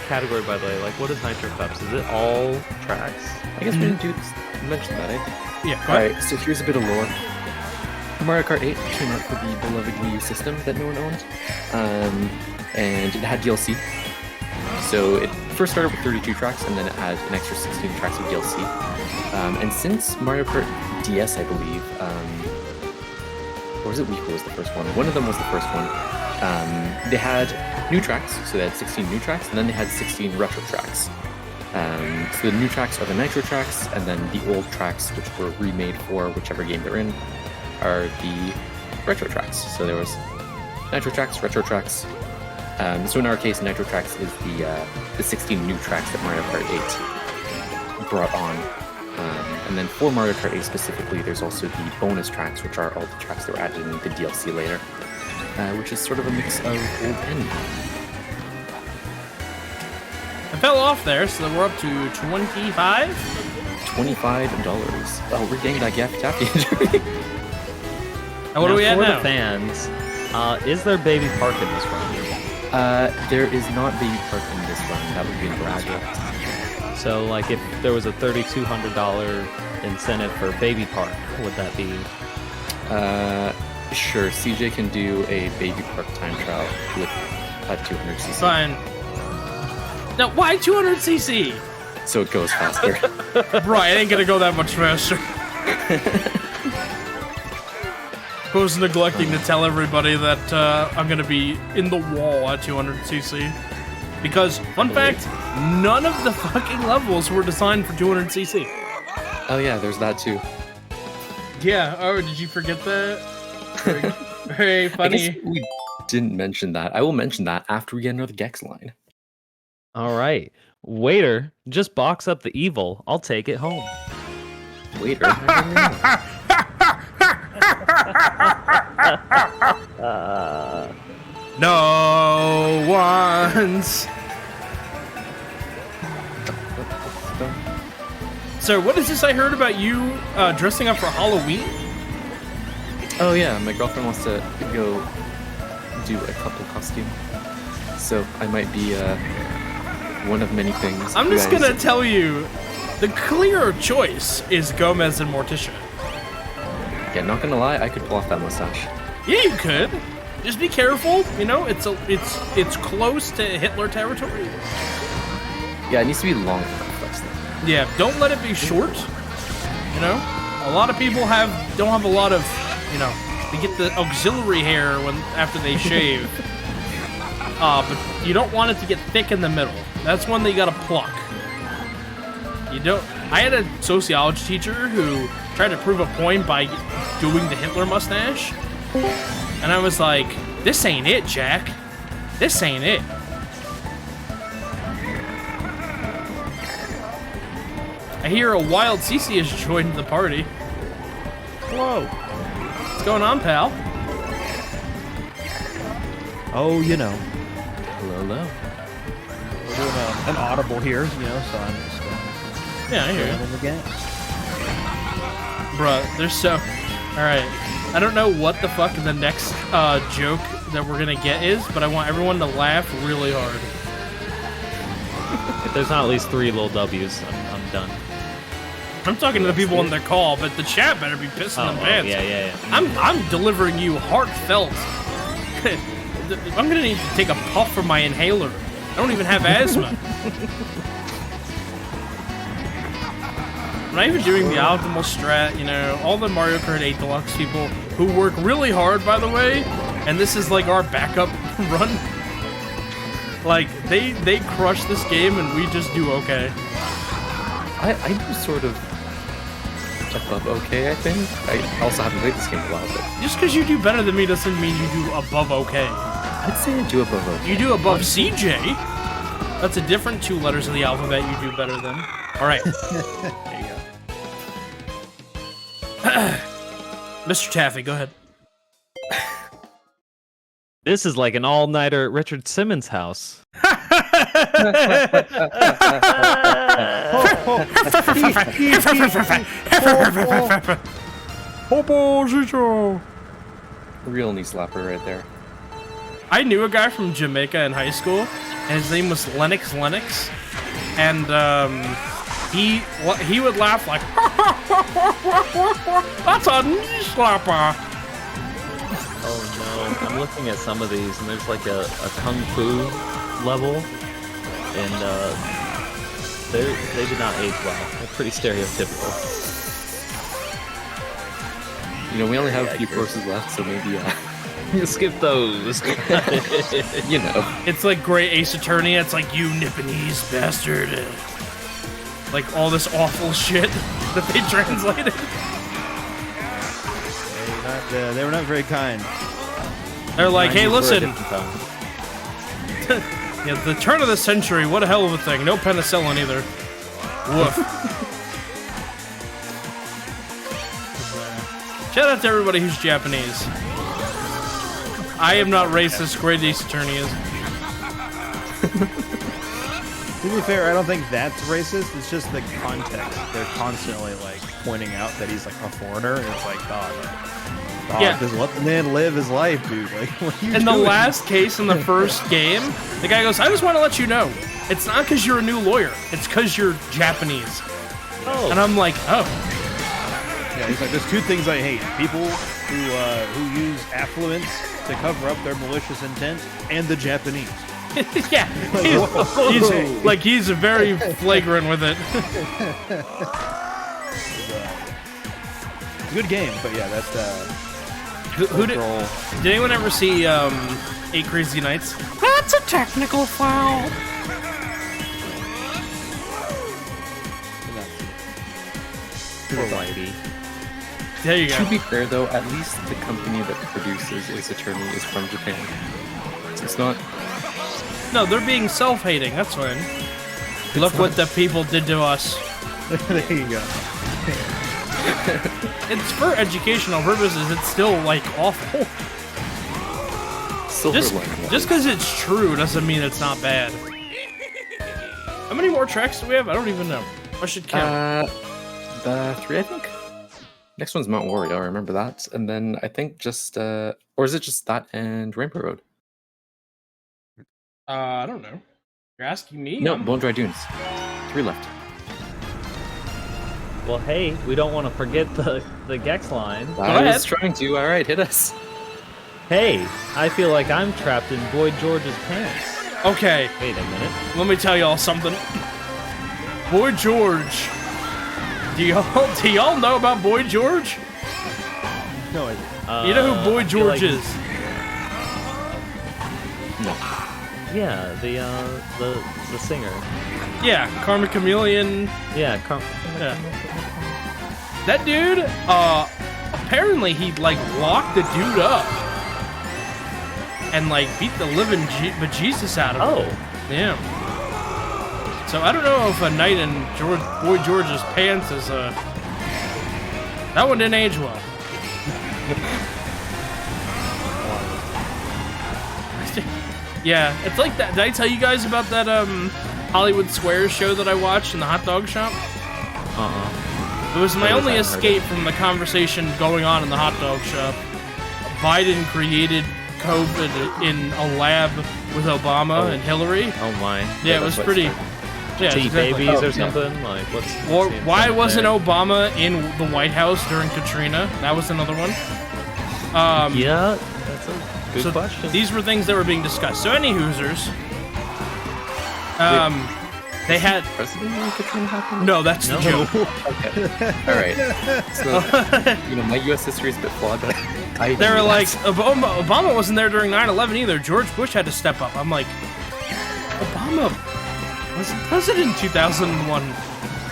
category, by the way? Like, what is Nitro Cups? Is it all tracks? I guess we didn't mention that, eh? Yeah, Alright, so here's a bit of lore. Mario Kart 8 came out for the beloved Wii U system that no one owned. And it had DLC. So it first started with 32 tracks, and then it had an extra 16 tracks of DLC. And since Mario Kart DS, I believe, or was it Wiko was the first one? One of them was the first one. They had new tracks, so they had 16 new tracks, and then they had 16 retro tracks. So the new tracks are the Nitro tracks, and then the old tracks, which were remade for whichever game they're in, are the retro tracks. So there was Nitro tracks, retro tracks. So in our case, Nitro tracks is the 16 new tracks that Mario Kart 8 brought on. And then for Mario Kart 8 specifically, there's also the bonus tracks, which are all the tracks that were added in the DLC later, which is sort of a mix of old and new. I fell off there, so we're up to $25? $25. Oh, we're getting that Gaffy Taffy injury. And what are we at for now? the fans, is there Baby Park in this run? There is not Baby Park in this run. That would be in bonus tracks. So, like, if there was a $3,200 incentive for Baby Park, would that be? Sure. CJ can do a Baby Park time trial with a 200cc. Fine. No, why 200cc? So it goes faster. Right, it ain't gonna go that much faster. I was neglecting to tell everybody that I'm gonna be in the wall at 200cc. Because, fun fact, none of the fucking levels were designed for 200cc. Oh yeah, there's that too. Yeah, oh, did you forget that? Very I funny. guess we didn't mention that. I will mention that after we get another Gex line. All right. Waiter, just box up the evil. I'll take it home. Waiter. No one's. So, what is this I heard about you dressing up for Halloween? Oh yeah, my girlfriend wants to go do a couple costume. So I might be one of many things. I'm just gonna tell you, the clear choice is Gomez and Morticia. Yeah, not gonna lie, I could pull off that mustache. Yeah, you could. Just be careful. You know, it's close to Hitler territory. Yeah, it needs to be long enough. Yeah, don't let it be short. You know, a lot of people don't have a lot of, you know, they get the auxiliary hair after they shave. But you don't want it to get thick in the middle. That's one that you gotta pluck. You don't. I had a sociology teacher who tried to prove a point by doing the Hitler mustache, and I was like, "This ain't it, Jack. This ain't it." I hear a wild CC has joined the party. Hello. What's going on, pal? Oh, you know. Hello. We're doing an audible here, you know, so I'm just Yeah, I hear you. in the game. Bruh, they're so... Alright, I don't know what the fuck the next joke that we're gonna get is, but I want everyone to laugh really hard. If there's not at least 3 little W's, I'm done. I'm talking to the people on the call, but the chat better be pissing their pants. Yeah. I'm delivering you heartfelt. I'm gonna need to take a puff from my inhaler. I don't even have asthma. I'm not even doing the optimal strat, you know, all the Mario Kart 8 Deluxe people who work really hard, by the way, and this is like our backup run. Like, they crush this game and we just do okay. I do sort of above okay, I think. I also haven't played this game in a while, but... Just because you do better than me doesn't mean you do above okay. I'd say I do above okay. You do above CJ. That's a different 2 letters of the alphabet you do better than. Alright. There you go. Mr. Taffy, go ahead. This is like an all-nighter at Richard Simmons' house. Real knee slapper right there. I knew a guy from Jamaica in high school, and his name was Lennox, and he would laugh like, "That's a knee slapper." Oh no, I'm looking at some of these, and there's like a kung fu level, and they did not age well. They're pretty stereotypical. You know, we only have a few courses left, so maybe skip those. you know. It's like Great Ace Attorney. It's like, you Nipponese bastard. Like all this awful shit that they translated. They were not very kind. They're like, hey, listen. Yeah, the turn of the century, what a hell of a thing. No penicillin either. Woof. Shout out to everybody who's Japanese. I am not racist. Great Ace Attorney is. To be fair, I don't think that's racist. It's just the context. They're constantly like pointing out that he's like a foreigner. And it's like, dog, Yeah. just let the man live his life, dude. Like, what are you In the doing? last case in the first game, the guy goes, I just want to let you know, it's not because you're a new lawyer. It's because you're Japanese. Oh. And I'm like, oh. Yeah, he's like, there's two things I hate: people who use affluence to cover up their malicious intent, and the Japanese. Yeah, he's very flagrant with it. Good game, but yeah, that's Who did anyone ever see 8 Crazy Nights? That's a technical foul. Poor Whitey. There you go. To be fair, though, at least the company that produces Ace Attorney is from Japan. So it's not. No, they're being self-hating. That's fine. Look what the people did to us. there you go. It's for educational purposes. It's still like awful. Just because it's true doesn't mean it's not bad. How many more tracks do we have? I don't even know. I should count. 3, I think. Next one's Mount Warrior. I remember that, and then I think just or is it just that and Rainbow Road? I don't know. You're asking me? No, Bone Dry Dunes. 3 left. Well, hey, we don't want to forget the Gex line. I was trying to. All right, hit us. Hey, I feel like I'm trapped in Boy George's pants. Okay. Wait a minute. Let me tell y'all something. Boy George. Do y'all know about Boy George? No, you know who Boy George is? No. Yeah, the singer. Yeah, Karma Chameleon. Yeah, yeah. That dude, apparently he like locked the dude up and like beat the living bejesus out of him. Oh. Yeah. So I don't know if a night in Boy George's pants is that one didn't age well. Yeah, it's like that. Did I tell you guys about that Hollywood Squares show that I watched in the hot dog shop? It was my only escape from the conversation going on in the hot dog shop. Biden created COVID in a lab with Obama and Hillary. Oh my. Yeah, it was pretty. Yeah, T-babies or something? Yeah. Like, what's why wasn't Obama in the White House during Katrina? That was another one. Yeah, that's a good question. These were things that were being discussed. So any Hoosers, they had President when Katrina happened? No, that's the joke. Okay. All right. So, you know, my U.S. history is a bit flawed, but they were like, Obama wasn't there during 9/11 either. George Bush had to step up. I'm like, Obama wasn't president in 2001.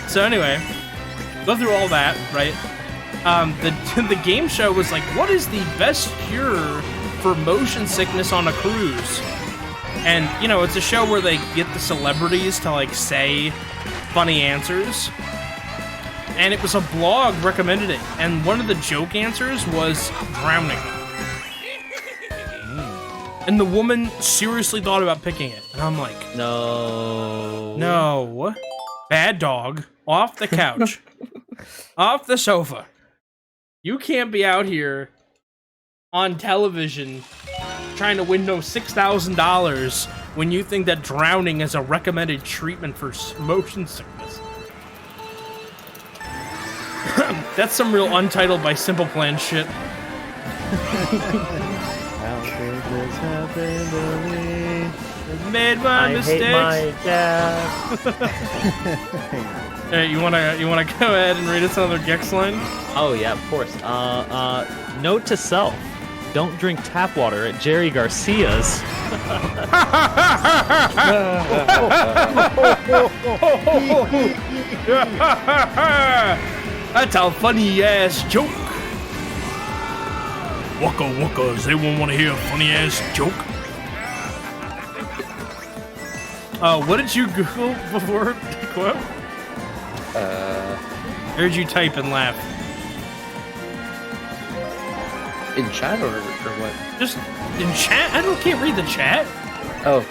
So anyway, go through all that, right? The game show was like, what is the best cure for motion sickness on a cruise? And, you know, it's a show where they get the celebrities to, like, say funny answers. And it was a blog recommended it. And one of the joke answers was drowning. And the woman seriously thought about picking it. And I'm like, No. Bad dog. Off the couch. Off the sofa. You can't be out here on television trying to window $6,000 when you think that drowning is a recommended treatment for motion sickness. That's some real Untitled by Simple Plan shit. How did this happen to me? Made my mistake. I hate my dad. Hey, you wanna go ahead and read us another Gex line? Oh yeah, of course. Note to self: don't drink tap water at Jerry Garcia's. That's a funny ass joke. Waka waka, does anyone want to hear a funny ass joke? What did you Google before the quote? Heard you type and laugh. In chat or what? Just in chat? Can't read the chat. Oh,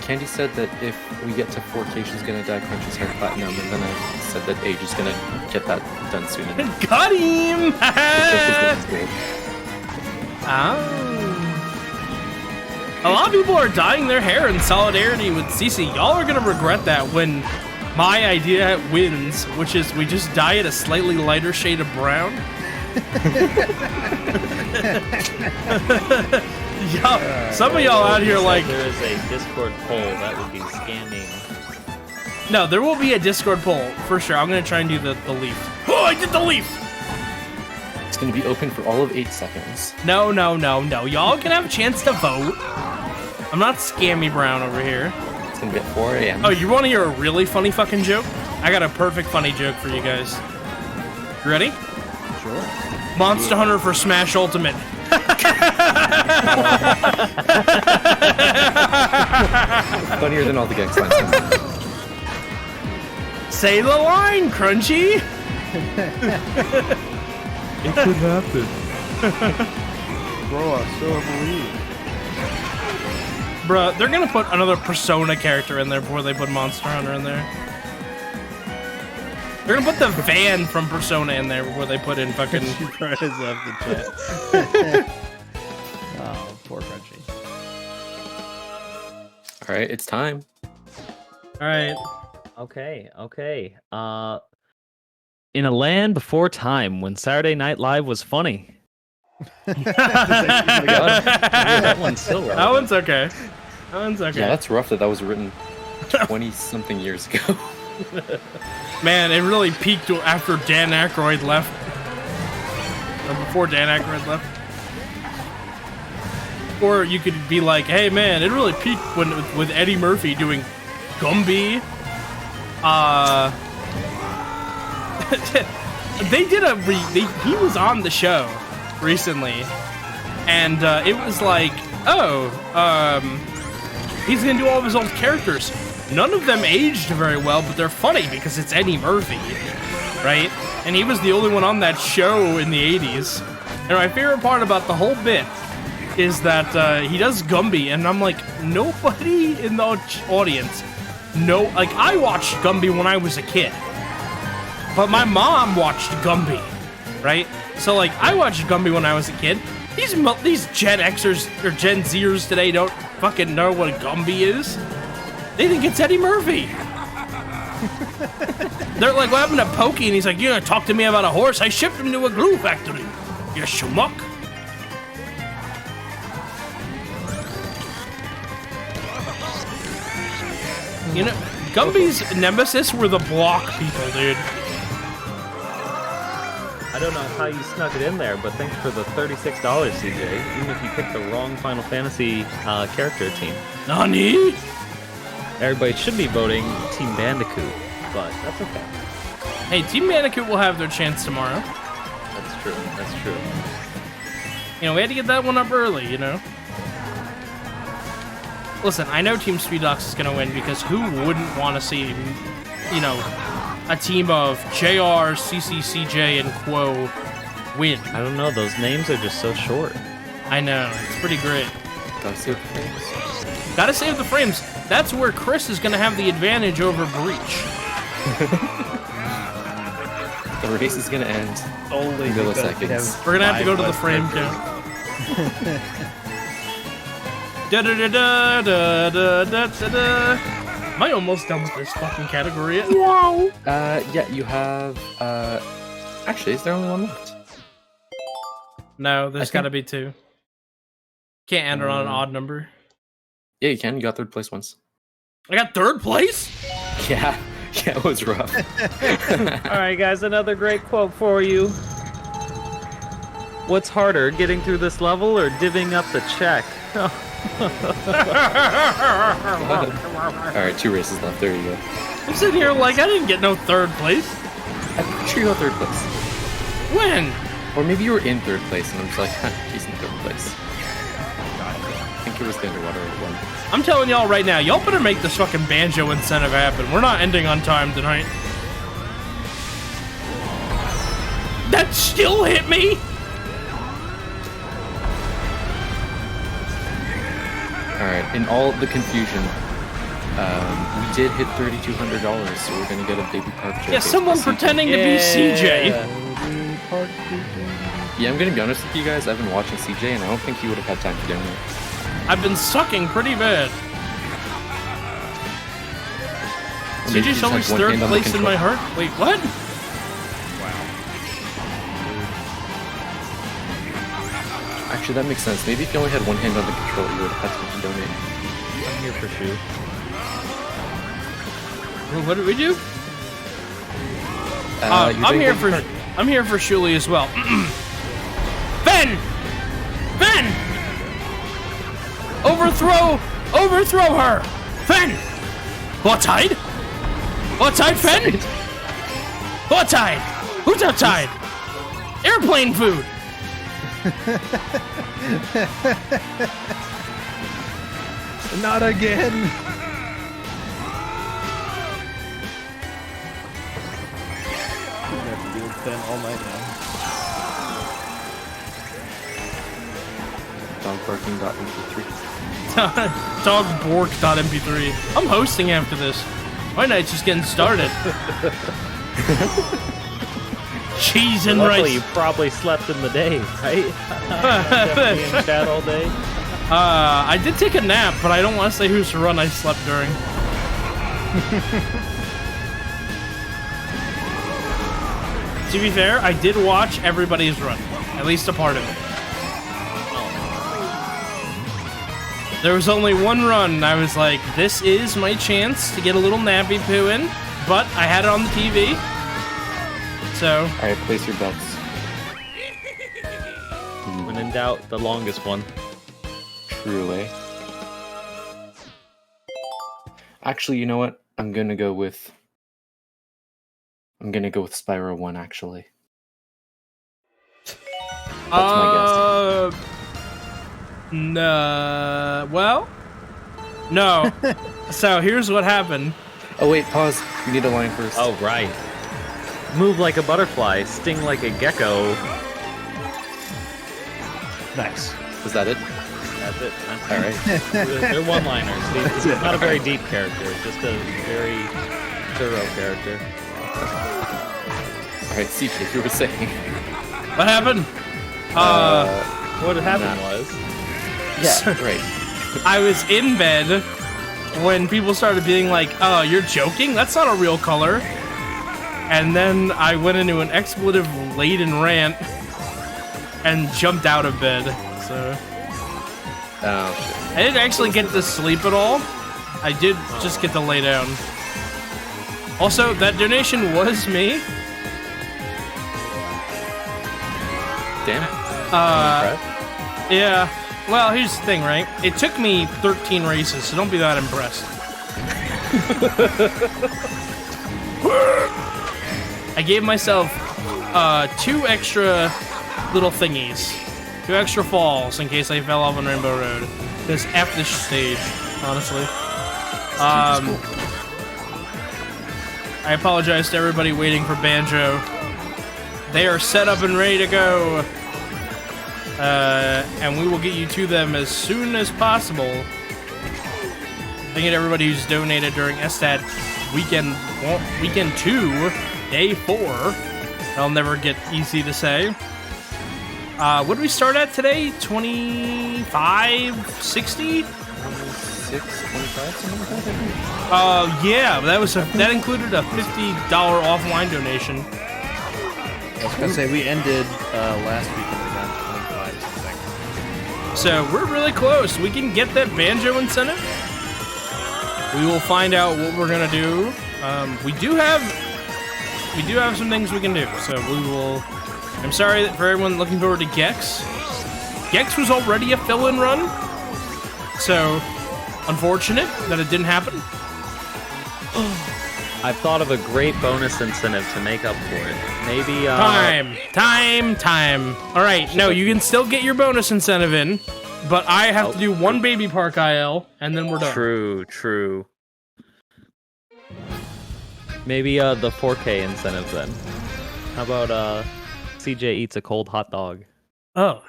Candy said that if we get to 4K, she's gonna dye Crunchy's hair platinum, and then I said that Age is gonna get that done soon. Got him! A lot of people are dyeing their hair in solidarity with Cece. Y'all are gonna regret that when my idea wins, which is we just dye it a slightly lighter shade of brown. Some of y'all out here like there is a Discord poll that would be scamming. No, there will be a Discord poll for sure. I'm gonna try and do the leaf. Oh, I did the leaf. It's gonna be open for all of 8 seconds. No. Y'all can have a chance to vote. I'm not scammy brown over here. It's gonna be at 4 a.m. Oh, you want to hear a really funny fucking joke? I got a perfect funny joke for you guys. You ready? Sure. Monster Hunter for Smash Ultimate. Funnier than all the Gex lines. Say the line, Crunchy. It could happen. Bro, I still believe. Bruh, they're gonna put another Persona character in there before they put Monster Hunter in there. They're gonna put the van from Persona in there before they put in fucking... She probably has left the chat. Oh, poor Crunchy. Alright, it's time. Alright. Okay. In a land before time, when Saturday Night Live was funny. That one's still relevant. That one's okay. That one's okay. Yeah, that's rough that was written 20-something years ago. Man, it really peaked after Dan Aykroyd left. Or before Dan Aykroyd left. Or you could be like, hey man, it really peaked when with Eddie Murphy doing Gumby. They did he was on the show recently, and it was like, he's gonna do all of his old characters. None of them aged very well, but they're funny because it's Eddie Murphy, right? And he was the only one on that show in the 80s. And my favorite part about the whole bit is that he does Gumby, and I'm like, nobody in the audience, like I watched Gumby when I was a kid, but my mom watched Gumby, right? So like I watched Gumby when I was a kid. These Gen Xers or Gen Zers today don't fucking know what a Gumby is. They think it's Eddie Murphy. They're like, what happened to Pokey? And he's like, you're gonna talk to me about a horse? I shipped him to a glue factory. You schmuck. You know, Gumby's nemesis were the block people, dude. I don't know how you snuck it in there, but thanks for the $36, CJ. Even if you picked the wrong Final Fantasy character team. Nani? Everybody should be voting Team Bandicoot, but that's okay. Hey, Team Bandicoot will have their chance tomorrow. That's true. You know, we had to get that one up early, you know? Listen, I know Team SpeedDocs is going to win because who wouldn't want to see, you know, a team of JR, CC, CJ, and Quo win? I don't know, those names are just so short. I know, it's pretty great. Gotta save the frames. Gotta save the frames. That's where Chris is going to have the advantage over Breach. The race is gonna end. Only milliseconds. We're going to have to go to the frame count. Am I almost done with this fucking category yet? Wow. Yeah, you have, actually, is there only one left? No, there's got to be two. Can't enter on an odd number. Yeah, you can. You got third place once. I got third place? Yeah. Yeah, it was rough. All right, guys, another great quote for you. What's harder, getting through this level or divvying up the check? Alright, 2 races left. There you go. I'm sitting here like I didn't get no 3rd place. I'm pretty sure you got 3rd place. When? Or maybe you were in 3rd place and I'm just like, he's in 3rd place. I think it was the underwater one. I'm telling y'all right now, y'all better make this fucking banjo incentive happen. We're not ending on time tonight. That still hit me? Alright, in all the confusion, we did hit $3,200, so we're gonna get a baby park joke. Yeah, someone pretending to be CJ. Yeah, I'm gonna be honest with you guys, I've been watching CJ and I don't think he would have had time to donate. I've been sucking pretty bad. Maybe CJ's just always had one 3rd hand on the place in my control. heart. Wait, what? Actually, that makes sense. Maybe if you only had one hand on the controller, you would have had to donate. I'm here for shoe. What did we do? You're I'm doing here baby for park. I'm here for Shuli as well. Ben! Ben! Overthrow her! Fen! What's outside? Fen? What's outside? Who's outside? Airplane food! Not again. I'm gonna have to deal with Ben all night now. Dogbarking.mp3. Dogbork.mp3. I'm hosting after this. My night's just getting started. Cheese and Luckily, rice. you probably slept in the day, right? Definitely in chat all day. I did take a nap, but I don't want to say whose run I slept during. To be fair, I did watch everybody's run. At least a part of it. There was only one run, and I was like, this is my chance to get a little nappy poo in, but I had it on the TV. So. Alright, place your bets. When in doubt, the longest one. Truly. Actually, you know what? I'm gonna go with Spyro 1, actually. That's my guess. No. Well, no. So here's what happened. Oh wait, pause. You need a line first. Oh, right. Move like a butterfly, sting like a gecko. Nice. Was that it? That's it. All right. They're one-liners. He's not a very deep character, just a very thorough character. All right, CJ, you were saying. What happened? What happened was... Yeah, right. I was in bed when people started being like, oh, you're joking? That's not a real color. And then I went into an expletive-laden rant and jumped out of bed, so... Oh, shit. I didn't actually get to sleep at all. I did just get to lay down. Also, that donation was me. Damn. Yeah. Well, here's the thing, right? It took me 13 races, so don't be that impressed. I gave myself 2 extra little thingies. 2 extra falls in case I fell off on Rainbow Road. Because F this stage, honestly. I apologize to everybody waiting for Banjo. They are set up and ready to go. And we will get you to them as soon as possible. Thank you to everybody who's donated during SDAT weekend 2, day 4. I'll never get easy to say. What did we start at today? 25, 60? 26, 25, something like that, I think. Yeah, that included a $50 offline donation. I was gonna say we ended last weekend around 25 something. So we're really close. We can get that Banjo incentive. We will find out what we're gonna do we do have some things we can do. So we will. I'm sorry for everyone looking forward to Gex. Gex was already a fill-in run, so unfortunate that it didn't happen. I've thought of a great bonus incentive to make up for it. Maybe time. All right, no, you can still get your bonus incentive in, but I have to do one baby park IL, and then we're done. True. Maybe the 4K incentive then. How about CJ eats a cold hot dog? Oh.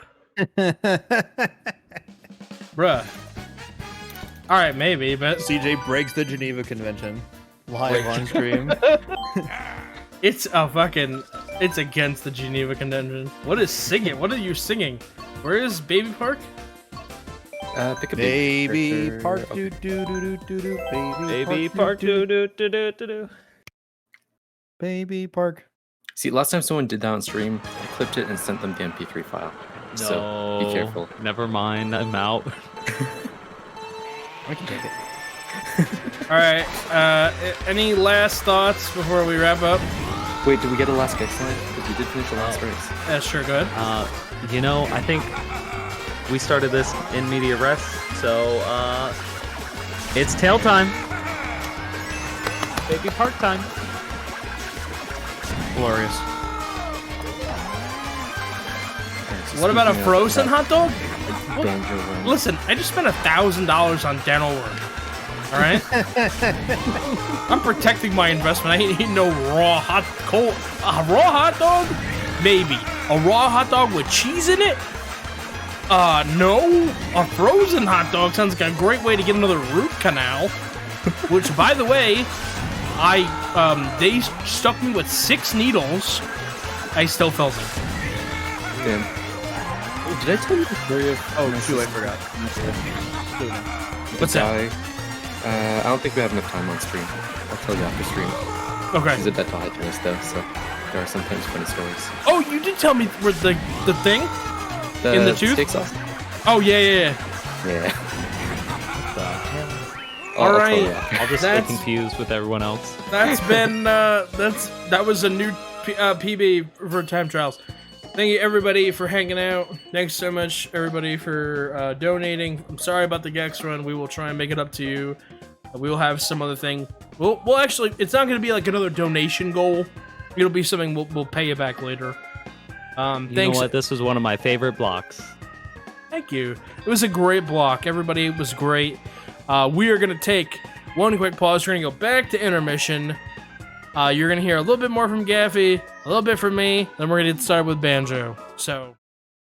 Bruh. All right, maybe, but CJ breaks the Geneva Convention live on stream. It's against the Geneva Convention. What is singing? What are you singing? Where is Baby Park? Pick a Baby Park, Okay. Baby Park, do. Baby Park. See, last time someone did that on stream, I clipped it and sent them the MP3 file. So be careful. Never mind, I'm out. I can take it. All right. Any last thoughts before we wrap up? Wait, did we get a last Gex line? Because we did finish the last race. Yeah, sure. Go ahead. I think we started this in media res, so it's tail time. Baby Park time. Glorious. What about a frozen hot dog? Banjo run. Listen, I just spent $1,000 on dental work. All right, I'm protecting my investment. I ain't eating no raw hot dog. Maybe a raw hot dog with cheese in it. No, a frozen hot dog sounds like a great way to get another root canal. Which, by the way, they stuck me with 6 needles. I still felt it. Damn. Did I tell you the story of? Oh, shoot, I forgot. What's that? I don't think we have enough time on stream. I'll tell you after stream. Okay. He's a dental hygienist though, so there are sometimes funny stories. Oh, you did tell me where the thing in the tooth. Steak sauce? Oh yeah. Yeah. All right. I'll just get confused with everyone else. That's been that was a new PB for time trials. Thank you everybody for hanging out. Thanks so much everybody for donating. I'm sorry about the Gex run. We will try and make it up to you. We will have some other thing. We'll actually, it's not going to be like another donation goal. It'll be something we'll pay you back later. You know what? This was one of my favorite blocks. Thank you. It was a great block. Everybody was great. We are going to take one quick pause. We're going to go back to intermission. You're going to hear a little bit more from Gaffy, a little bit from me, then we're going to get started with Banjo. So...